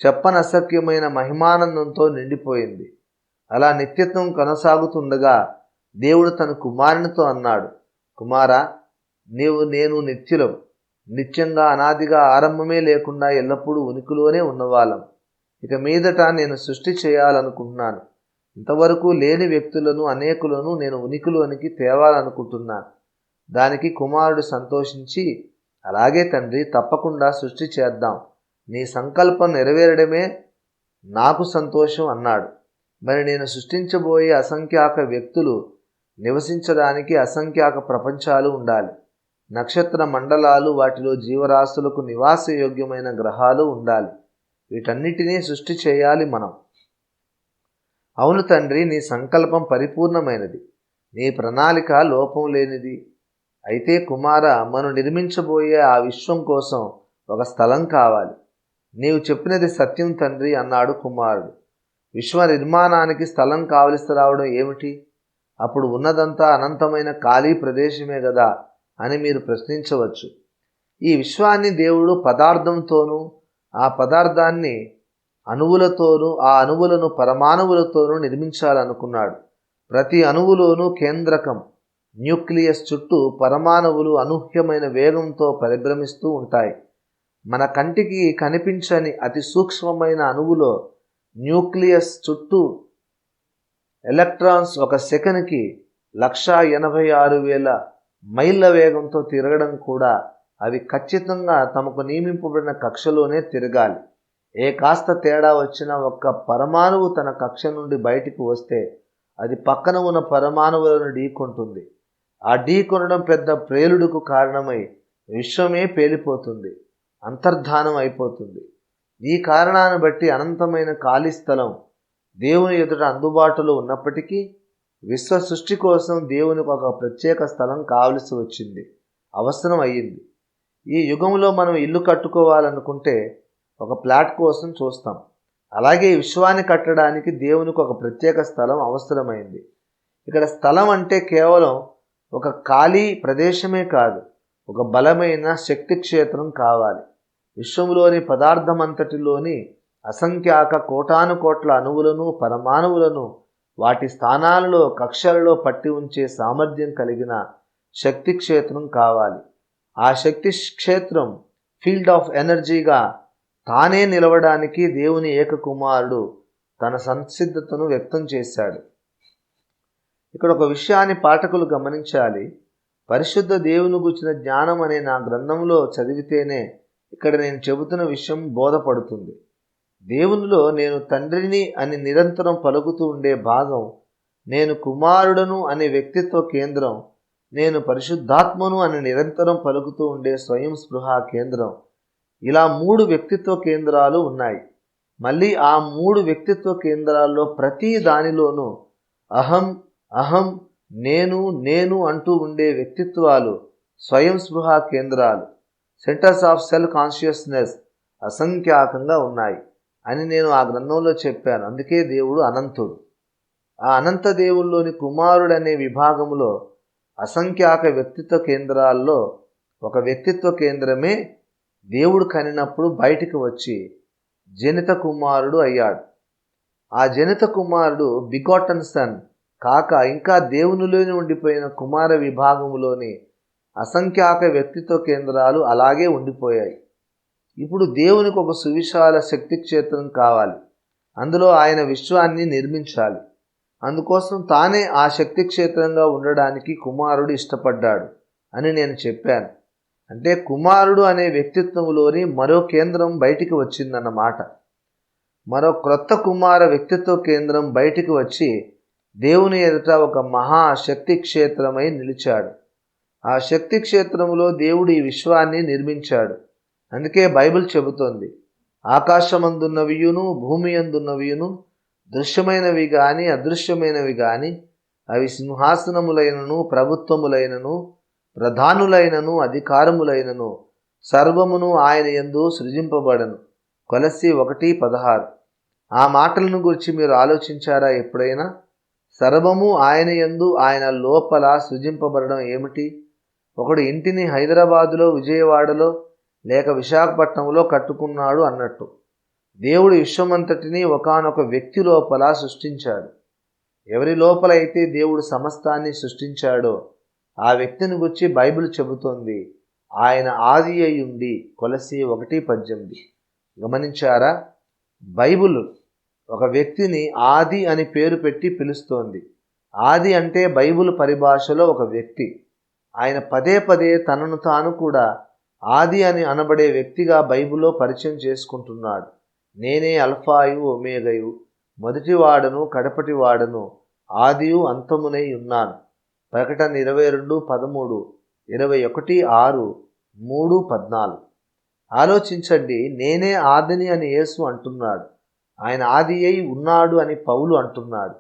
చెప్పనసక్యమైన మహిమానందంతో నిండిపోయింది. అలా నిత్యత్వం కొనసాగుతుండగా దేవుడు తన కుమారునితో అన్నాడు, కుమారా, నేను నిత్యులం, నిత్యంగా అనాదిగా ఆరంభమే లేకుండా ఎల్లప్పుడూ ఉనికిలోనే ఉన్నవాళ్ళం. ఇక మీదట నేను సృష్టి చేయాలనుకుంటున్నాను. ఇంతవరకు లేని వ్యక్తులను అనేకులను నేను ఉనికిలోనికి తేవాలనుకుంటున్నాను. దానికి కుమారుడు సంతోషించి, అలాగే తండ్రి, తప్పకుండా సృష్టి చేద్దాం, నీ సంకల్పం నెరవేరడమే నాకు సంతోషం అన్నాడు. మరి నేను సృష్టించబోయే అసంఖ్యాక వ్యక్తులు నివసించడానికి అసంఖ్యాక ప్రపంచాలు ఉండాలి. నక్షత్ర మండలాలు, వాటిలో జీవరాశులకు నివాసయోగ్యమైన గ్రహాలు ఉండాలి. వీటన్నిటినీ సృష్టి చేయాలి మనం. అవును తండ్రి, నీ సంకల్పం పరిపూర్ణమైనది, నీ ప్రణాళిక లోపం లేనిది. అయితే కుమార, మనం నిర్మించబోయే ఆ విశ్వం కోసం ఒక స్థలం కావాలి. నీవు చెప్పినది సత్యం తండ్రి అన్నాడు కుమారుడు. విశ్వ నిర్మాణానికి స్థలం కావలసి రావడం ఏమిటి? అప్పుడు ఉన్నదంతా అనంతమైన ఖాళీ ప్రదేశమే కదా అని మీరు ప్రశ్నించవచ్చు. ఈ విశ్వాన్ని దేవుడు పదార్థంతోనూ, ఆ పదార్థాన్ని అణువులతోనూ, ఆ అణువులను పరమాణువులతోనూ నిర్మించాలనుకున్నాడు. ప్రతి అణువులోనూ కేంద్రకం న్యూక్లియస్ చుట్టూ పరమాణువులు అనూహ్యమైన వేగంతో పరిభ్రమిస్తూ ఉంటాయి. మన కంటికి కనిపించని అతి సూక్ష్మమైన అణువులో న్యూక్లియస్ చుట్టూ ఎలక్ట్రాన్స్ ఒక సెకనుకి 186,000 మైళ్ళ వేగంతో తిరగడం కూడా అవి ఖచ్చితంగా తమకు నియమింపబడిన కక్షలోనే తిరగాలి. ఏ కాస్త తేడా వచ్చినా ఒక్క పరమాణువు తన కక్ష నుండి బయటికి వస్తే అది పక్కన ఉన్న పరమాణువులను ఢీకొంటుంది. ఆ ఢీకొనడం పెద్ద ప్రేలుడుకు కారణమై విశ్వమే పేలిపోతుంది, అంతర్ధానం అయిపోతుంది. ఈ కారణాన్ని బట్టి అనంతమైన ఖాళీ స్థలం దేవుని ఎదుట అందుబాటులో ఉన్నప్పటికీ విశ్వ సృష్టి కోసం దేవునికి ఒక ప్రత్యేక స్థలం కావలసి వచ్చింది, అవసరం అయ్యింది. ఈ యుగంలో మనం ఇల్లు కట్టుకోవాలనుకుంటే ఒక ప్లాట్ కోసం చూస్తాం. అలాగే ఈ విశ్వాన్ని కట్టడానికి దేవునికి ఒక ప్రత్యేక స్థలం అవసరమైంది. ఇక్కడ స్థలం అంటే కేవలం ఒక ఖాళీ ప్రదేశమే కాదు, ఒక బలమైన శక్తి క్షేత్రం కావాలి. విశ్వంలోని పదార్థమంతటిలోని అసంఖ్యాక కోటాను కోట్ల అణువులను, పరమాణువులను వాటి స్థానాలలో, కక్షలలో పట్టి ఉంచే సామర్థ్యం కలిగిన శక్తి క్షేత్రం కావాలి. ఆ శక్తి క్షేత్రం ఫీల్డ్ ఆఫ్ ఎనర్జీగా తానే నిలవడానికి దేవుని ఏకకుమారుడు తన సంసిద్ధతను వ్యక్తం చేశాడు. ఇక్కడ ఒక విషయాన్ని పాఠకులు గమనించాలి. పరిశుద్ధ దేవుని గురించిన జ్ఞానం అనే నా గ్రంథంలో చదివితేనే ఇక్కడ నేను చెబుతున్న విషయం బోధపడుతుంది. దేవునిలో నేను తండ్రిని అని నిరంతరం పలుకుతూ ఉండే భాగం, నేను కుమారుడను అనే వ్యక్తిత్వ కేంద్రం, నేను పరిశుద్ధాత్మను అని నిరంతరం పలుకుతూ ఉండే స్వయం స్పృహ కేంద్రం, ఇలా 3 వ్యక్తిత్వ కేంద్రాలు ఉన్నాయి. మళ్ళీ ఆ 3 వ్యక్తిత్వ కేంద్రాల్లో ప్రతి దానిలోనూ అహం, అహం, నేను, నేను అంటూ ఉండే వ్యక్తిత్వాలు స్వయం స్పృహ కేంద్రాలు, సెంటర్స్ ఆఫ్ సెల్ఫ్ కాన్షియస్నెస్ అసంఖ్యాకంగా ఉన్నాయి అని నేను ఆ గ్రంథంలో చెప్పాను. అందుకే దేవుడు అనంతుడు. ఆ అనంత దేవుల్లోని కుమారుడనే విభాగంలో అసంఖ్యాక వ్యక్తిత్వ కేంద్రాల్లో ఒక వ్యక్తిత్వ కేంద్రమే దేవుడు కనినప్పుడు బయటికి వచ్చి జనిత కుమారుడు అయ్యాడు. ఆ జనిత కుమారుడు బిగాటన్ సన్ కాక ఇంకా దేవునిలోని ఉండిపోయిన కుమార విభాగంలోని అసంఖ్యాక వ్యక్తిత్వ కేంద్రాలు అలాగే ఉండిపోయాయి. ఇప్పుడు దేవునికి ఒక సువిశాల శక్తి క్షేత్రం కావాలి. అందులో ఆయన విశ్వాన్ని నిర్మించాలి. అందుకోసం తానే ఆ శక్తి క్షేత్రంగా ఉండడానికి కుమారుడు ఇష్టపడ్డాడు అని నేను చెప్పాను. అంటే కుమారుడు అనే వ్యక్తిత్వంలోని మరో కేంద్రం బయటికి వచ్చిందన్నమాట. మరో క్రొత్త కుమార వ్యక్తిత్వ కేంద్రం బయటికి వచ్చి దేవుని ఎదుట ఒక మహాశక్తి క్షేత్రమై నిలిచాడు. ఆ శక్తి క్షేత్రంలో దేవుడు ఈ విశ్వాన్ని నిర్మించాడు. అందుకే బైబిల్ చెబుతోంది, ఆకాశమందున్నవియును భూమి అందున్నవియును దృశ్యమైనవి గాని అదృశ్యమైనవి గాని అవి సింహాసనములైనను ప్రభుత్వములైనను ప్రధానులైనను అధికారములైనను సర్వమును ఆయన యందు సృజింపబడను. కొలస్సీ 1:16. ఆ మాటలను గురించి మీరు ఆలోచించారా ఎప్పుడైనా? సర్వము ఆయన యందు ఆయన లోపల సృజింపబడడం ఏమిటి? ఒకడు ఇంటిని హైదరాబాదులో, విజయవాడలో లేక విశాఖపట్నంలో కట్టుకున్నాడు అన్నట్టు. దేవుడు విశ్వమంతటిని ఒకానొక వ్యక్తి లోపల సృష్టించాడు. ఎవరి లోపల అయితే దేవుడు సమస్తాన్ని సృష్టించాడో ఆ వ్యక్తిని గురించి బైబిల్ చెబుతోంది, ఆయన ఆది అయ్యుండి. కొలస్సీ 1:18. గమనించారా? బైబిల్ ఒక వ్యక్తిని ఆది అని పేరు పెట్టి పిలుస్తోంది. ఆది అంటే బైబిల్ పరిభాషలో ఒక వ్యక్తి. ఆయన పదే పదే తనను తాను కూడా ఆది అని అనబడే వ్యక్తిగా బైబిల్లో పరిచయం చేసుకుంటున్నాడు. నేనే అల్ఫాయు ఒమేగయు, మొదటివాడను కడపటివాడను, ఆదియు అంతమునై ఉన్నాను. ప్రకటన 22:13, 21:6, 3:14. ఆలోచించండి, నేనే ఆదిని అని యేసు అంటున్నాడు. ఆయన ఆది అయి ఉన్నాడు అని పౌలు అంటున్నాడు.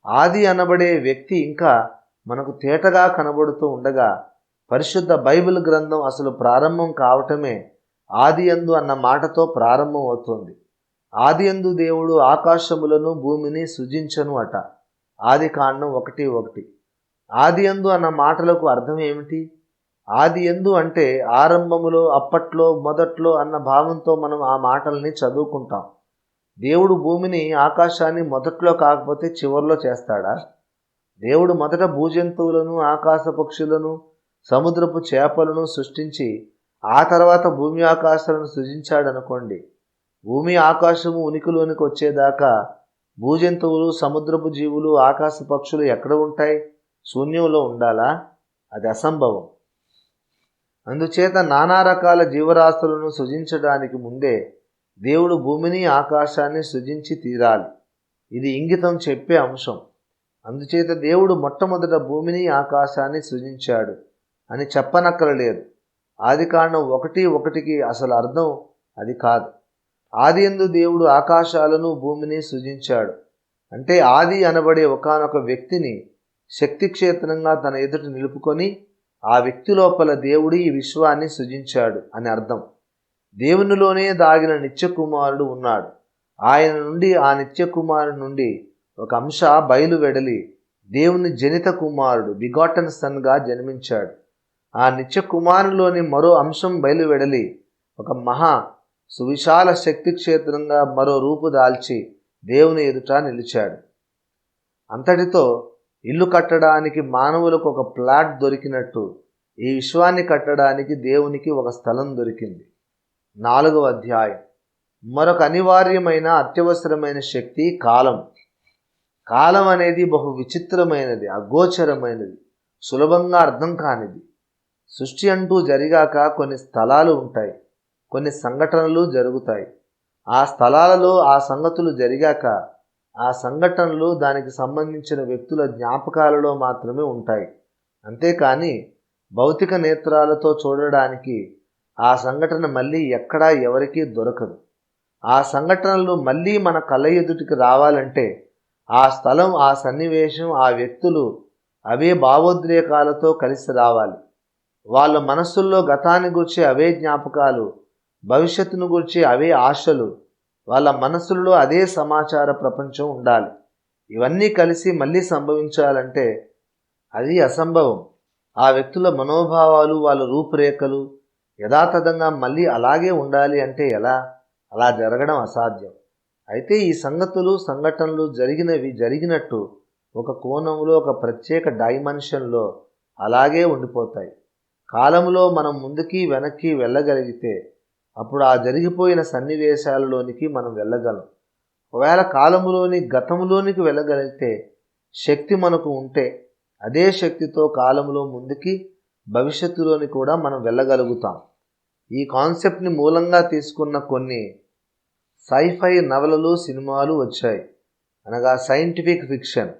ఆది అనబడే వ్యక్తి ఇంకా మనకు తేటగా కనబడుతూ ఉండగా పరిశుద్ధ బైబిల్ గ్రంథం అసలు ప్రారంభం కావటమే ఆది యందు అన్న మాటతో ప్రారంభం అవుతుంది. ఆది యందు దేవుడు ఆకాశములను భూమిని సృజించను అట. ఆదికాండం 1:1. ఆది యందు అన్న మాటలకు అర్థం ఏమిటి? ఆది యందు అంటే ఆరంభములో, అప్పట్లో, మొదట్లో అన్న భావంతో మనం ఆ మాటల్ని చదువుకుంటాం. దేవుడు భూమిని ఆకాశాన్ని మొదట్లో కాకపోతే చివరిలో చేస్తాడా? దేవుడు మొదట భూజంతువులను, ఆకాశ పక్షులను, సముద్రపు చేపలను సృష్టించి ఆ తర్వాత భూమి ఆకాశాలను సృజించాడనుకోండి. భూమి ఆకాశము ఉనికిలోనికి వచ్చేదాకా భూజంతువులు, సముద్రపు జీవులు, ఆకాశ పక్షులు ఎక్కడ ఉంటాయి? శూన్యంలో ఉండాలా? అది అసంభవం. అందుచేత నానా రకాల జీవరాశులను సృజించడానికి ముందే దేవుడు భూమిని ఆకాశాన్ని సృజించి తీరాలి. ఇది ఇంగితం చెప్పే అంశం. అందుచేత దేవుడు మొట్టమొదట భూమిని ఆకాశాన్ని సృజించాడు అని చెప్పనక్కరలేదు. ఆదికాండం 1:1కి అసలు అర్థం అది కాదు. ఆది యందు దేవుడు ఆకాశాలను భూమిని సృజించాడు అంటే ఆది అనబడే ఒకానొక వ్యక్తిని శక్తి క్షేత్రంగా తన ఎదుట నిలుపుకొని ఆ వ్యక్తి లోపల దేవుడు ఈ విశ్వాన్ని సృజించాడు అని అర్థం. దేవునిలోనే దాగిన నిత్య కుమారుడు ఉన్నాడు. ఆయన నుండి, ఆ నిత్య కుమారుడు నుండి ఒక అంశ బయలువెడలి దేవుని జనిత కుమారుడు బిగాటన్ సన్గా జన్మించాడు. ఆ నిత్య కుమారులోని మరో అంశం బయలువెడలి ఒక మహా సువిశాల శక్తి క్షేత్రంగా మరో రూపు దాల్చి దేవుని ఎదుట నిలిచాడు. అంతటితో ఇల్లు కట్టడానికి మానవులకు ఒక ప్లాట్ దొరికినట్టు ఈ విశ్వాన్ని కట్టడానికి దేవునికి ఒక స్థలం దొరికింది. 4వ అధ్యాయం. మరొక అనివార్యమైన అత్యవసరమైన శక్తి కాలం. కాలం అనేది బహు విచిత్రమైనది, అగోచరమైనది, సులభంగా అర్థం కానిది. సృష్టి అంటూ జరిగాక కొన్ని స్థలాలు ఉంటాయి, కొన్ని సంఘటనలు జరుగుతాయి. ఆ స్థలాలలో ఆ సంగతులు జరిగాక ఆ సంఘటనలు దానికి సంబంధించిన వ్యక్తుల జ్ఞాపకాలలో మాత్రమే ఉంటాయి. అంతేకాని భౌతిక నేత్రాలతో చూడడానికి ఆ సంఘటన మళ్ళీ ఎక్కడా ఎవరికీ దొరకదు. ఆ సంఘటనలు మళ్ళీ మన కళ్ళ ఎదుటికి రావాలంటే ఆ స్థలం, ఆ సన్నివేశం, ఆ వ్యక్తులు అవే భావోద్రేకాలతో కలిసి రావాలి. వాళ్ళ మనస్సుల్లో గతాన్ని గురించి అవే జ్ఞాపకాలు, భవిష్యత్తును గురించి అవే ఆశలు, వాళ్ళ మనస్సుల్లో అదే సమాచార ప్రపంచం ఉండాలి. ఇవన్నీ కలిసి మళ్ళీ సంభవించాలంటే అది అసంభవం. ఆ వ్యక్తుల మనోభావాలు, వాళ్ళ రూపురేఖలు యథాతథంగా మళ్ళీ అలాగే ఉండాలి అంటే ఎలా? అలా జరగడం అసాధ్యం. అయితే ఈ సంగతులు, సంఘటనలు జరిగినట్టు ఒక కోణంలో, ఒక ప్రత్యేక డైమెన్షన్లో అలాగే ఉండిపోతాయి. కాలంలో మనం ముందుకి వెనక్కి వెళ్ళగలిగితే అప్పుడు ఆ జరిగిపోయిన సన్నివేశాలలోనికి మనం వెళ్ళగలం. ఒకవేళ కాలంలోని గతంలోనికి వెళ్ళగలిగితే శక్తి మనకు ఉంటే అదే శక్తితో కాలంలో ముందుకి, భవిష్యత్తులోని కూడా మనం వెళ్ళగలుగుతాం. ఈ కాన్సెప్ట్ని మూలంగా తీసుకున్న కొన్ని సైఫై నవలలు, సినిమాలు వచ్చాయి, అనగా సైంటిఫిక్ ఫిక్షన్.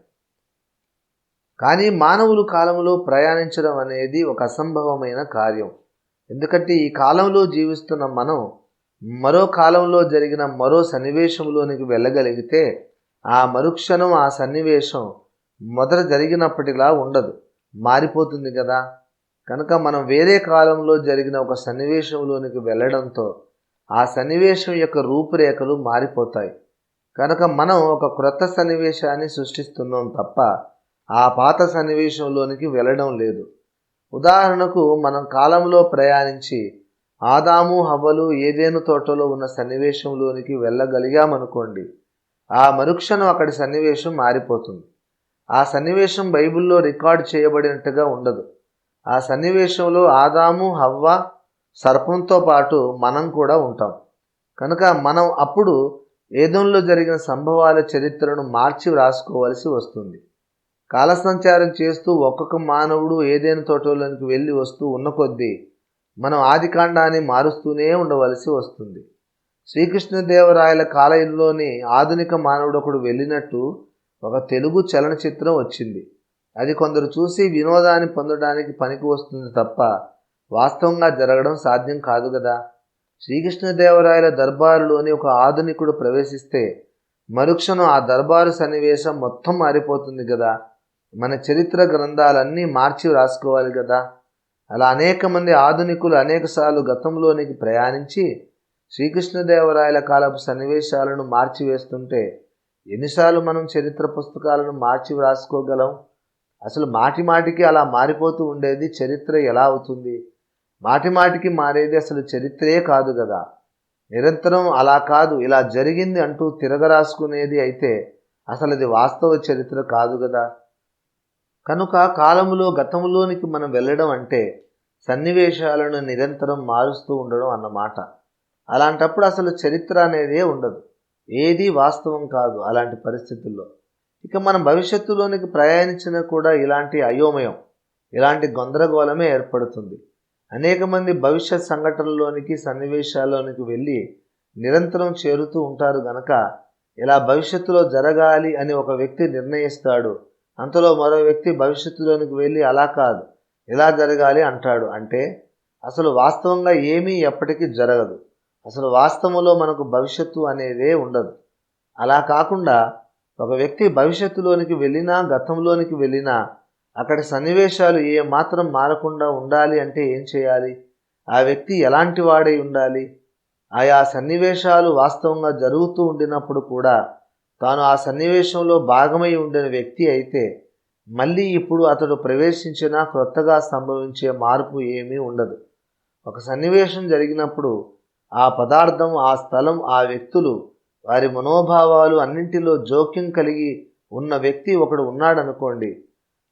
కానీ మానవులు కాలంలో ప్రయాణించడం అనేది ఒక అసంభవమైన కార్యం. ఎందుకంటే ఈ కాలంలో జీవిస్తున్న మనం మరో కాలంలో జరిగిన మరో సన్నివేశంలోనికి వెళ్ళగలిగితే ఆ మరుక్షణం ఆ సన్నివేశం మొదట జరిగినప్పటిలా ఉండదు, మారిపోతుంది కదా. కనుక మనం వేరే కాలంలో జరిగిన ఒక సన్నివేశంలోనికి వెళ్ళడంతో ఆ సన్నివేశం యొక్క రూపురేఖలు మారిపోతాయి. కనుక మనం ఒక క్రొత్త సన్నివేశాన్ని సృష్టిస్తున్నాం తప్ప ఆ పాత సన్నివేశంలోనికి వెళ్ళడం లేదు. ఉదాహరణకు మనం కాలంలో ప్రయాణించి ఆదాము హవ్వలు ఏదెను తోటలో ఉన్న సన్నివేశంలోనికి వెళ్ళగలిగామనుకోండి, ఆ మరుక్షణం అక్కడి సన్నివేశం మారిపోతుంది. ఆ సన్నివేశం బైబిల్లో రికార్డ్ చేయబడినట్టుగా ఉండదు. ఆ సన్నివేశంలో ఆదాము, హవ్వ, సర్పంతో పాటు మనం కూడా ఉంటాం. కనుక మనం అప్పుడు ఏదెనులో జరిగిన సంభవాల చరిత్రను మార్చి వ్రాసుకోవలసి వస్తుంది. కాలసంచారం చేస్తూ ఒక్కొక్క మానవుడు ఏదెను తోటలోనికి వెళ్ళి వస్తూ ఉన్న కొద్దీ మనం ఆదికాండాన్ని మారుస్తూనే ఉండవలసి వస్తుంది. శ్రీకృష్ణదేవరాయల కాలంలోని ఆధునిక మానవుడొకడు వెళ్ళినట్టు ఒక తెలుగు చలనచిత్రం వచ్చింది. అది కొందరు చూసి వినోదాన్ని పొందడానికి పనికి వస్తుంది తప్ప వాస్తవంగా జరగడం సాధ్యం కాదు కదా. శ్రీకృష్ణదేవరాయల దర్బారులోని ఒక ఆధునికుడు ప్రవేశిస్తే మరుక్షణం ఆ దర్బారు సన్నివేశం మొత్తం మారిపోతుంది కదా. మన చరిత్ర గ్రంథాలన్నీ మార్చి వ్రాసుకోవాలి కదా. అలా అనేక మంది ఆధునికులు అనేకసార్లు గతంలోనికి ప్రయాణించి శ్రీకృష్ణదేవరాయల కాలపు సన్నివేశాలను మార్చివేస్తుంటే ఎన్నిసార్లు మనం చరిత్ర పుస్తకాలను మార్చి వ్రాసుకోగలం? అసలు మాటి మాటికి అలా మారిపోతూ ఉండేది చరిత్ర ఎలా అవుతుంది? మాటి మాటికి మారేది అసలు చరిత్రే కాదు కదా. నిరంతరం అలా కాదు, ఇలా జరిగింది అంటూ తిరగరాసుకునేది అయితే అసలు అది వాస్తవ చరిత్ర కాదు కదా. కనుక కాలములో గతంలోనికి మనం వెళ్ళడం అంటే సన్నివేశాలను నిరంతరం మారుస్తూ ఉండడం అన్నమాట. అలాంటప్పుడు అసలు చరిత్ర అనేదే ఉండదు, ఏది వాస్తవం కాదు అలాంటి పరిస్థితుల్లో. ఇక మనం భవిష్యత్తులోనికి ప్రయాణించినా కూడా ఇలాంటి అయోమయం, ఇలాంటి గందరగోళమే ఏర్పడుతుంది. అనేక మంది భవిష్యత్ సంఘటనలోనికి, సన్నివేశాల్లోనికి వెళ్ళి నిరంతరం చేరుతూ ఉంటారు గనక ఇలా భవిష్యత్తులో జరగాలి అని ఒక వ్యక్తి నిర్ణయిస్తాడు. అంతలో మరో వ్యక్తి భవిష్యత్తులోనికి వెళ్ళి అలా కాదు, ఇలా జరగాలి అంటాడు. అంటే అసలు వాస్తవంగా ఏమీ ఎప్పటికీ జరగదు. అసలు వాస్తవంలో మనకు భవిష్యత్తు అనేదే ఉండదు. అలా కాకుండా ఒక వ్యక్తి భవిష్యత్తులోనికి వెళ్ళినా, గతంలోనికి వెళ్ళినా అక్కడ సన్నివేశాలు ఏ మాత్రం మారకుండా ఉండాలి అంటే ఏం చేయాలి? ఆ వ్యక్తి ఎలాంటి వాడై ఉండాలి? ఆయా సన్నివేశాలు వాస్తవంగా జరుగుతూ ఉండినప్పుడు కూడా తాను ఆ సన్నివేశంలో భాగమై ఉండిన వ్యక్తి అయితే మళ్ళీ ఇప్పుడు అతడు ప్రవేశించినా క్రొత్తగా సంభవించే మార్పు ఏమీ ఉండదు. ఒక సన్నివేశం జరిగినప్పుడు ఆ పదార్థం, ఆ స్థలం, ఆ వ్యక్తులు, వారి మనోభావాలు అన్నింటిలో జోక్యం కలిగి ఉన్న వ్యక్తి ఒకడు ఉన్నాడనుకోండి.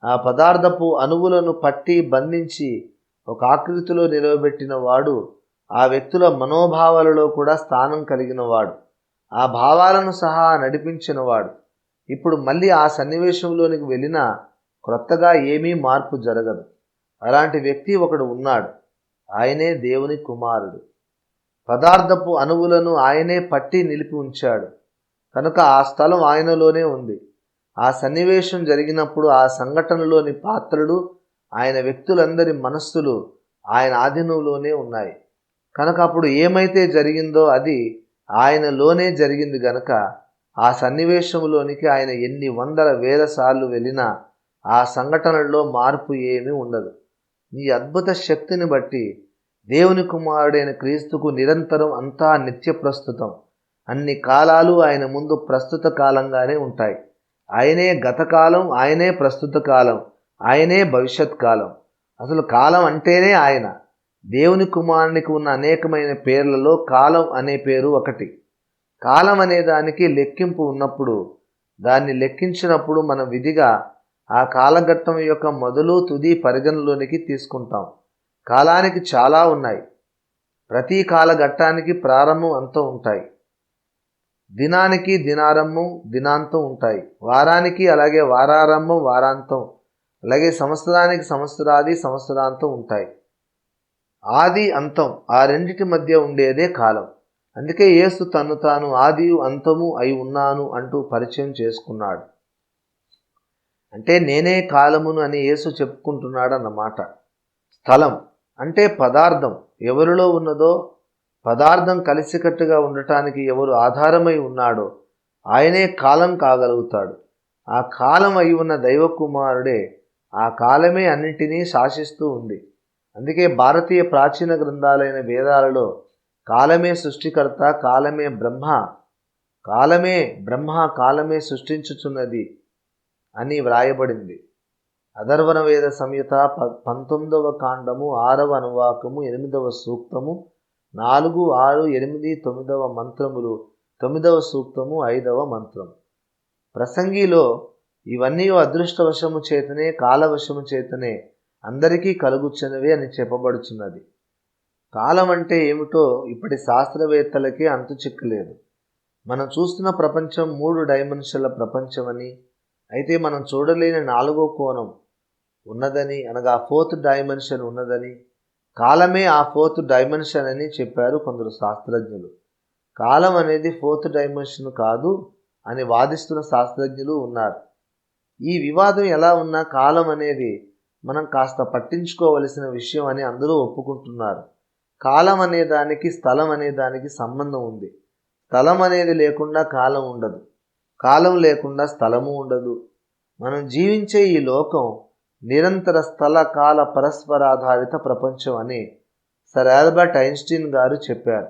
ఆ పదార్థపు అణువులను పట్టి బంధించి ఒక ఆకృతిలో నిలవబెట్టిన వాడు ఆ వ్యక్తుల మనోభావాలలో కూడా స్థానం కలిగిన వాడు, ఆ భావాలను సహా నడిపించినవాడు. ఇప్పుడు మళ్ళీ ఆ సన్నివేశంలోనికి వెళ్ళినా క్రొత్తగా ఏమీ మార్పు జరగదు. అలాంటి వ్యక్తి ఒకడు ఉన్నాడు, ఆయనే దేవుని కుమారుడు. పదార్థపు అణువులను ఆయనే పట్టి నిలిపి ఉంచాడు కనుక ఆ స్థలం ఆయనలోనే ఉంది. ఆ సన్నివేశం జరిగినప్పుడు ఆ సంఘటనలోని పాత్రలు, ఆయన వ్యక్తులందరి మనస్సులు ఆయన ఆధీనంలోనే ఉన్నాయి. కనుక అప్పుడు ఏమైతే జరిగిందో అది ఆయనలోనే జరిగింది గనక ఆ సన్నివేశంలోనికి ఆయన ఎన్ని వందల వేల సార్లు వెళ్ళినా ఆ సంఘటనల్లో మార్పు ఏమీ ఉండదు. ఈ అద్భుత శక్తిని బట్టి దేవుని కుమారుడైన క్రీస్తుకు నిరంతరం అంతా నిత్య ప్రస్తుతం. అన్ని కాలాలు ఆయన ముందు ప్రస్తుత కాలంగానే ఉంటాయి. ఆయనే గతకాలం, ఆయనే ప్రస్తుత కాలం, ఆయనే భవిష్యత్ కాలం. అసలు కాలం అంటేనే ఆయన. దేవుని కుమారునికి ఉన్న అనేకమైన పేర్లలో కాలం అనే పేరు ఒకటి. కాలం అనే దానికి లెక్కింపు ఉన్నప్పుడు, దాన్ని లెక్కించినప్పుడు మనం విధిగా ఆ కాలఘట్టం యొక్క మొదలు తుది పరిగణలోనికి తీసుకుంటాం. కాలానికి చాలా ఉన్నాయి. ప్రతి కాలఘట్టానికి ప్రారంభం అంతం ఉంటాయి. దినానికి దినారంభం దినాంతం ఉంటాయి. వారానికి అలాగే వారారంభం వారాంతం, అలాగే సంవత్సరానికి సంవత్సరాది సంవత్సరాంతం ఉంటాయి. ఆది అంతం ఆ రెండిటి మధ్య ఉండేదే కాలం. అందుకే యేసు తను తాను ఆదియు అంతము అయి ఉన్నాను అంటూ పరిచయం చేసుకున్నాడు. అంటే నేనే కాలమును అని యేసు చెప్పుకుంటున్నాడు అన్నమాట. స్థలం అంటే పదార్థం ఎవరిలో ఉన్నదో, పదార్థం కలిసికట్టుగా ఉండటానికి ఎవరు ఆధారమై ఉన్నాడో ఆయనే కాలం కాగలుగుతాడు. ఆ కాలం అయి ఉన్న దైవ కుమారుడే ఆ కాలమే అన్నింటినీ శాసిస్తూ ఉంది. అందుకే భారతీయ ప్రాచీన గ్రంథాలైన వేదాలలో కాలమే సృష్టికర్త, కాలమే కాలమే సృష్టించుచున్నది అని వ్రాయబడింది. అథర్వణ వేద సంహిత 19వ కాండము 6వ అనువాకము 8వ సూక్తము 4, 6, 8, 9వ మంత్రములు 9వ సూక్తము 5వ మంత్రం. ప్రసంగిలో ఇవన్నీ అదృష్టవశము చేతనే కాలవశము చేతనే అందరికీ కలుగుచున్నవే అని చెప్పబడుచున్నది. కాలం అంటే ఏమిటో ఇప్పటి శాస్త్రవేత్తలకే అంతు చిక్కలేదు. మనం చూస్తున్న ప్రపంచం 3 డైమెన్షన్ల ప్రపంచమని, అయితే మనం చూడలేని 4వ కోణం ఉన్నదని, అనగా 4th డైమెన్షన్ ఉన్నదని, కాలమే ఆ 4th డైమెన్షన్ అని చెప్పారు కొందరు శాస్త్రజ్ఞులు. కాలం అనేది 4th డైమెన్షన్ కాదు అని వాదిస్తున్న శాస్త్రజ్ఞులు ఉన్నారు. ఈ వివాదం ఎలా ఉన్నా కాలం అనేది మనం కాస్త పట్టించుకోవలసిన విషయం అని అందరూ ఒప్పుకుంటున్నారు. కాలం అనే దానికి స్థలం అనే దానికి సంబంధం ఉంది. స్థలం అనేది లేకుండా కాలం ఉండదు, కాలం లేకుండా స్థలము ఉండదు. మనం జీవించే ఈ లోకం నిరంతర స్థల కాల పరస్పరాధారిత ప్రపంచం అని సర్ ఆల్బర్ట్ ఐన్స్టీన్ గారు చెప్పారు.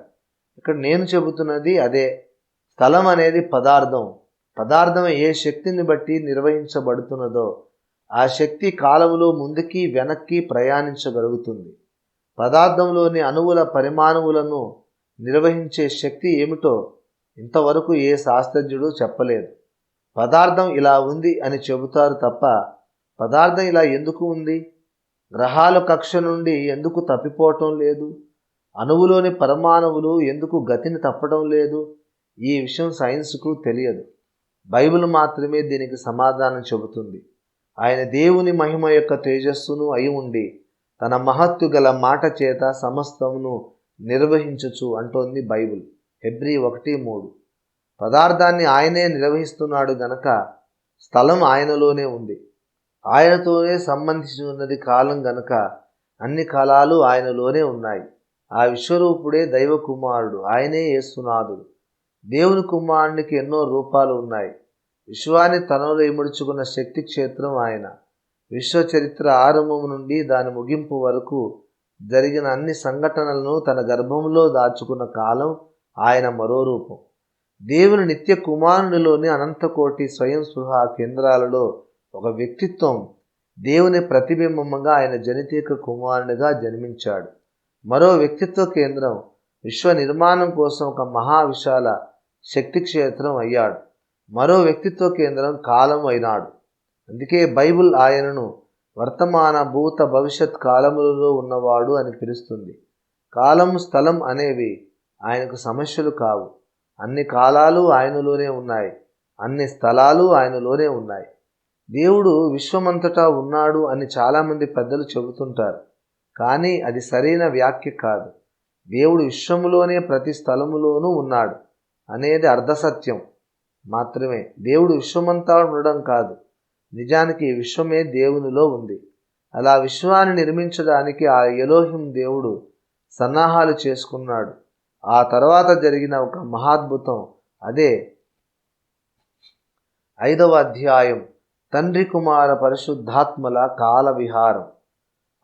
ఇక్కడ నేను చెబుతున్నది అదే. స్థలం అనేది పదార్థం ఏ శక్తిని బట్టి నిర్వహించబడుతున్నదో ఆ శక్తి కాలములో ముందుకి వెనక్కి ప్రయాణించగలుగుతుంది. పదార్థంలోని అణువుల పరిమాణములను నిర్వహించే శక్తి ఏమిటో ఇంతవరకు ఏ శాస్త్రజ్ఞుడు చెప్పలేదు. పదార్థం ఇలా ఉంది అని చెబుతారు తప్ప పదార్థం ఇలా ఎందుకు ఉంది, గ్రహాల కక్ష నుండి ఎందుకు తప్పిపోవటం లేదు, అణువులోని పరమాణువులు ఎందుకు గతిని తప్పడం లేదు, ఈ విషయం సైన్స్కు తెలియదు. బైబిల్ మాత్రమే దీనికి సమాధానం చెబుతుంది. ఆయన దేవుని మహిమ యొక్క తేజస్సును అయి ఉండి తన మహత్తు గల మాట చేత సమస్తమును నిర్వహించుచు అంటోంది బైబిల్. హెబ్రీ 1:3. పదార్థాన్ని ఆయనే నిర్వహిస్తున్నాడు గనక స్థలం ఆయనలోనే ఉంది. ఆయనతోనే సంబంధించి ఉన్నది కాలం గనక అన్ని కాలాలు ఆయనలోనే ఉన్నాయి. ఆ విశ్వరూపుడే దైవ కుమారుడు, ఆయనే యేసునాథుడు. దేవుని కుమారునికి ఎన్నో రూపాలు ఉన్నాయి. విశ్వాన్ని తనలో ఇముడుచుకున్న శక్తి క్షేత్రం ఆయన. విశ్వ చరిత్ర ఆరంభం నుండి దాని ముగింపు వరకు జరిగిన అన్ని సంఘటనలను తన గర్భంలో దాచుకున్న కాలం ఆయన మరో రూపం. దేవుని నిత్య కుమారునిలోని అనంతకోటి స్వయం స్పృహ కేంద్రాలలో ఒక వ్యక్తిత్వం దేవుని ప్రతిబింబముగా ఆయన జనితీక కుమారునిగా జన్మించాడు. మరో వ్యక్తిత్వ కేంద్రం విశ్వ నిర్మాణం కోసం ఒక మహావిశాల శక్తి క్షేత్రం అయ్యాడు. మరో వ్యక్తిత్వ కేంద్రం కాలం అయినాడు. అందుకే బైబిల్ ఆయనను వర్తమాన భూత భవిష్యత్ కాలములలో ఉన్నవాడు అని పిలుస్తుంది. కాలం స్థలం అనేవి ఆయనకు సమస్యలు కావు. అన్ని కాలాలు ఆయనలోనే ఉన్నాయి, అన్ని స్థలాలు ఆయనలోనే ఉన్నాయి. దేవుడు విశ్వమంతటా ఉన్నాడు అని చాలామంది పెద్దలు చెబుతుంటారు. కానీ అది సరైన వ్యాఖ్య కాదు. దేవుడు విశ్వములోనే ప్రతి స్థలములోనూ ఉన్నాడు అనేది అర్ధసత్యం మాత్రమే. దేవుడు విశ్వమంతా ఉండడం కాదు, నిజానికి విశ్వమే దేవునిలో ఉంది. అలా విశ్వాన్ని నిర్మించడానికి ఆ ఎలోహిం దేవుడు సన్నాహాలు చేసుకున్నాడు. ఆ తర్వాత జరిగిన ఒక మహాద్భుతం అదే 5వ అధ్యాయం తండ్రి కుమార పరిశుద్ధాత్మల కాల విహారం.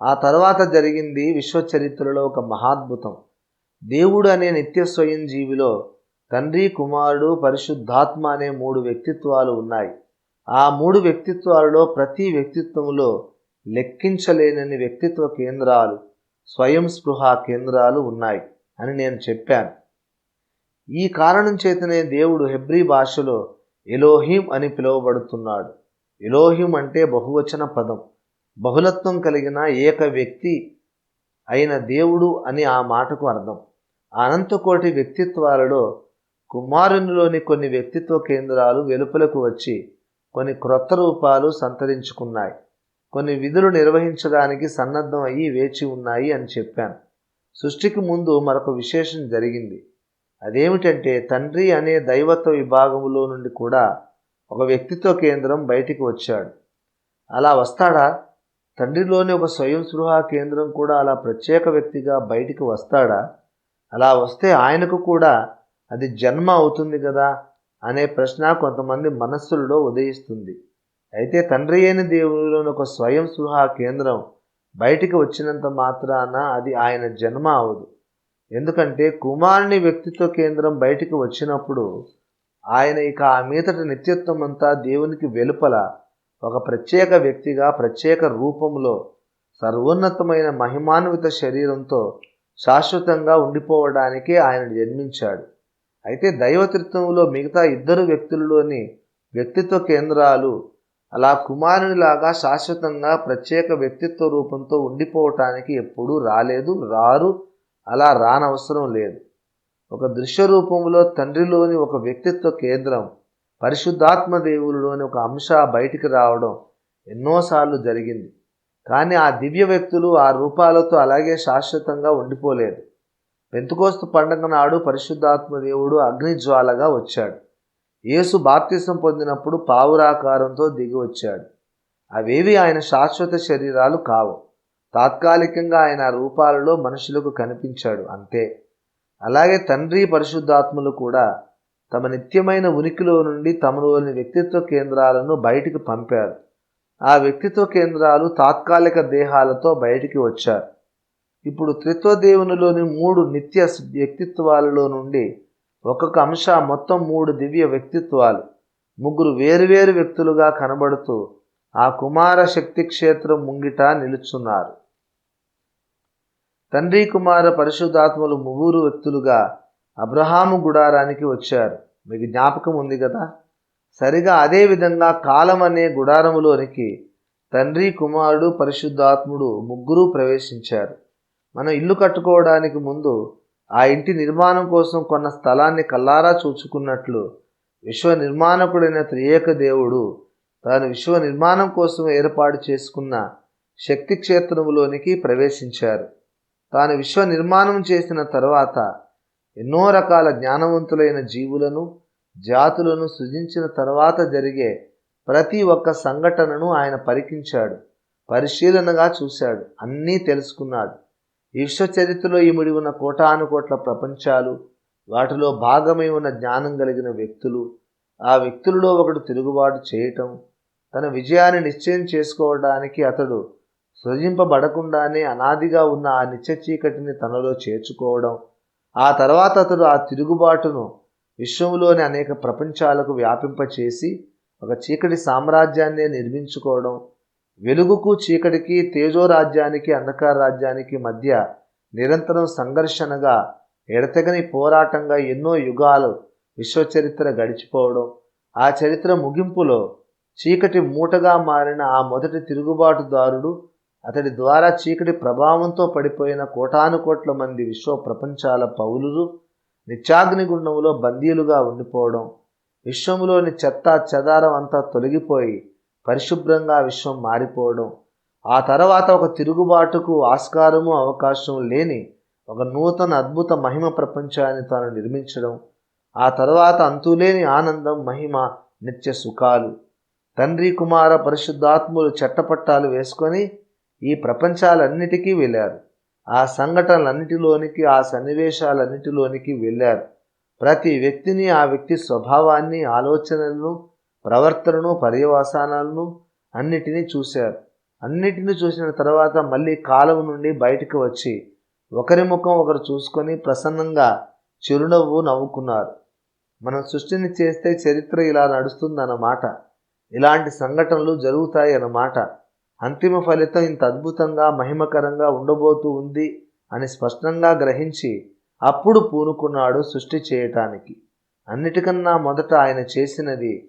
ఆ తర్వాత జరిగింది విశ్వ చరిత్రలో ఒక మహాద్భుతం. దేవుడు అనే నిత్య స్వయం జీవిలో తండ్రి, కుమారుడు, పరిశుద్ధాత్మ అనే 3 వ్యక్తిత్వాలు ఉన్నాయి. ఆ 3 వ్యక్తిత్వాలలో ప్రతి వ్యక్తిత్వంలో లెక్కించలేనన్ని వ్యక్తిత్వ కేంద్రాలు, స్వయం స్పృహ కేంద్రాలు ఉన్నాయి అని నేను చెప్పాను. ఈ కారణం చేతనే దేవుడు హెబ్రీ భాషలో ఎలోహిం అని పిలువబడుతున్నాడు. ఎలోహిం అంటే బహువచన పదం, బహుళత్వం కలిగిన ఏక వ్యక్తి అయిన దేవుడు అని ఆ మాటకు అర్థం. అనంతకోటి వ్యక్తిత్వాలలో కుమారునిలోని కొన్ని వ్యక్తిత్వ కేంద్రాలు వెలుపలకు వచ్చి కొన్ని క్రొత్త రూపాలు సంతరించుకున్నాయి. కొన్ని విధులు నిర్వహించడానికి సన్నద్ధం అయ్యి వేచి ఉన్నాయి అని చెప్పాను. సృష్టికి ముందు మరొక విశేషం జరిగింది. అదేమిటంటే తండ్రి అనే దైవత్వ విభాగంలో నుండి కూడా ఒక వ్యక్తిత్వ కేంద్రం బయటికి వచ్చాడు. అలా వస్తాడా? తండ్రిలోని ఒక స్వయం స్పృహ కేంద్రం కూడా అలా ప్రత్యేక వ్యక్తిగా బయటికి వస్తాడా? అలా వస్తే ఆయనకు కూడా అది జన్మ అవుతుంది కదా అనే ప్రశ్న కొంతమంది మనస్సులలో ఉదయిస్తుంది. అయితే తండ్రి అయిన దేవునిలోని ఒక స్వయం స్పృహ కేంద్రం బయటికి వచ్చినంత మాత్రాన అది ఆయన జన్మ అవదు. ఎందుకంటే కుమారుని వ్యక్తిత్వ కేంద్రం బయటికి వచ్చినప్పుడు ఆయన ఇక ఆ మీదట నిత్యత్వం అంతా దేవునికి వెలుపల ఒక ప్రత్యేక వ్యక్తిగా ప్రత్యేక రూపంలో సర్వోన్నతమైన మహిమాన్విత శరీరంతో శాశ్వతంగా ఉండిపోవడానికే ఆయన జన్మించాడు. అయితే దైవతృత్వంలో మిగతా 2 వ్యక్తులలోని వ్యక్తిత్వ కేంద్రాలు అలా కుమారునిలాగా శాశ్వతంగా ప్రత్యేక వ్యక్తిత్వ రూపంతో ఉండిపోవటానికి ఎప్పుడూ రారు, అలా రానవసరం లేదు. ఒక దృశ్య రూపంలో తండ్రిలోని ఒక వ్యక్తిత్వ కేంద్రం, పరిశుద్ధాత్మ దేవునిలోని ఒక అంశ బయటికి రావడం ఎన్నోసార్లు జరిగింది. కానీ ఆ దివ్య వ్యక్తులు ఆ రూపాలతో అలాగే శాశ్వతంగా ఉండిపోలేదు. పెంతెకోస్తు పండగ నాడు పరిశుద్ధాత్మ దేవుడు అగ్నిజ్వాలగా వచ్చాడు. యేసు బాప్తిసం పొందినప్పుడు పావురాకారంతో దిగి వచ్చాడు. అవేవి ఆయన శాశ్వత శరీరాలు కావు. తాత్కాలికంగా ఆయన రూపాలలో మనుషులకు కనిపించాడు అంతే. అలాగే తండ్రి, పరిశుద్ధాత్మలు కూడా తమ నిత్యమైన ఉనికిలో నుండి తమలోని వ్యక్తిత్వ కేంద్రాలను బయటికి పంపారు. ఆ వ్యక్తిత్వ కేంద్రాలు తాత్కాలిక దేహాలతో బయటికి వచ్చారు. ఇప్పుడు త్రిత్వ దేవునిలోని 3 నిత్య వ్యక్తిత్వాలలో నుండి ఒక్కొక్క అంశ మొత్తం 3 దివ్య వ్యక్తిత్వాలు, 3 వేరువేరు వ్యక్తులుగా కనబడుతూ ఆ కుమార శక్తి క్షేత్రం ముంగిట నిలుచున్నారు. తండ్రి, కుమార, పరిశుద్ధాత్మలు 3 వ్యక్తులుగా అబ్రహాము గుడారానికి వచ్చారు. మీకు జ్ఞాపకం ఉంది కదా? సరిగా అదే విధంగా కాలం అనే గుడారములోనికి తండ్రి, కుమారుడు, పరిశుద్ధాత్ముడు 3 ప్రవేశించారు. మనం ఇల్లు కట్టుకోవడానికి ముందు ఆ ఇంటి నిర్మాణం కోసం కొన్న స్థలాన్ని కల్లారా చూచుకున్నట్లు విశ్వ నిర్మాణకుడైన త్రియేక దేవుడు తాను విశ్వ నిర్మాణం కోసం ఏర్పాటు చేసుకున్న శక్తి క్షేత్రములోనికి ప్రవేశించారు. తాను విశ్వ నిర్మాణం చేసిన తర్వాత ఎన్నో రకాల జ్ఞానవంతులైన జీవులను, జాతులను సృజించిన తర్వాత జరిగే ప్రతి ఒక్క సంఘటనను ఆయన పరికించాడు, పరిశీలనగా చూశాడు, అన్నీ తెలుసుకున్నాడు. ఈ విశ్వ చరిత్రలో ఇమిడి ఉన్న కోటానుకోట్ల ప్రపంచాలు, వాటిలో భాగమై ఉన్న జ్ఞానం కలిగిన వ్యక్తులు, ఆ వ్యక్తులలో ఒకడు తిరుగుబాటు చేయటం, తన విజయాన్ని నిశ్చయం చేసుకోవడానికి అతడు సృజింపబడకుండానే అనాదిగా ఉన్న ఆ నిత్య చీకటిని తనలో చేర్చుకోవడం, ఆ తర్వాత అతడు ఆ తిరుగుబాటును విశ్వంలోని అనేక ప్రపంచాలకు వ్యాపింపచేసి ఒక చీకటి సామ్రాజ్యాన్ని నిర్మించుకోవడం, వెలుగుకు చీకటికి, తేజోరాజ్యానికి అంధకార రాజ్యానికి మధ్య నిరంతరం సంఘర్షణగా, ఎడతెగని పోరాటంగా ఎన్నో యుగాలు విశ్వచరిత్ర గడిచిపోవడం, ఆ చరిత్ర ముగింపులో చీకటి మూటగా మారిన ఆ మొదటి తిరుగుబాటుదారుడు, అతడి ద్వారా చీకటి ప్రభావంతో పడిపోయిన కోటానుకోట్ల మంది విశ్వ ప్రపంచాల పౌలులు నిత్యాగ్నిగుండంలో బందీలుగా ఉండిపోవడం, విశ్వంలోని చెత్త చెదారం అంతా తొలగిపోయి పరిశుభ్రంగా విశ్వం మారిపోవడం, ఆ తర్వాత ఒక తిరుగుబాటుకు ఆస్కారము అవకాశం లేని ఒక నూతన అద్భుత మహిమ ప్రపంచాన్ని తాను నిర్మించడం, ఆ తర్వాత అంతులేని ఆనందం, మహిమ, నిత్య సుఖాలు. తండ్రి, కుమార, పరిశుద్ధాత్ములు చట్టపట్టాలు వేసుకొని ఈ ప్రపంచాలన్నిటికీ వెళ్ళారు. ఆ సంఘటనలన్నిటిలోనికి, ఆ సన్నివేశాలన్నిటిలోనికి వెళ్ళారు. ప్రతి వ్యక్తిని, ఆ వ్యక్తి స్వభావాన్ని, ఆలోచనలను, ప్రవర్తనను, పర్యవసానాలను అన్నిటినీ చూశారు. అన్నిటినీ చూసిన తర్వాత మళ్ళీ కాలువ నుండి బయటకు వచ్చి ఒకరి ముఖం ఒకరు చూసుకొని ప్రసన్నంగా చిరునవ్వు నవ్వుకున్నారు. మనం సృష్టిని చేస్తే చరిత్ర ఇలా నడుస్తుందన్నమాట. ఇలాంటి సంఘటనలు జరుగుతాయి అన్నమాట. అంతిమ ఫలితం ఇంత అద్భుతంగా మహిమకరంగా ఉండబోతూ ఉంది అని స్పష్టంగా గ్రహించి అప్పుడు పూనుకున్నాడు సృష్టి చేయటానికి. అన్నిటికన్నా మొదట ఆయన చేసినది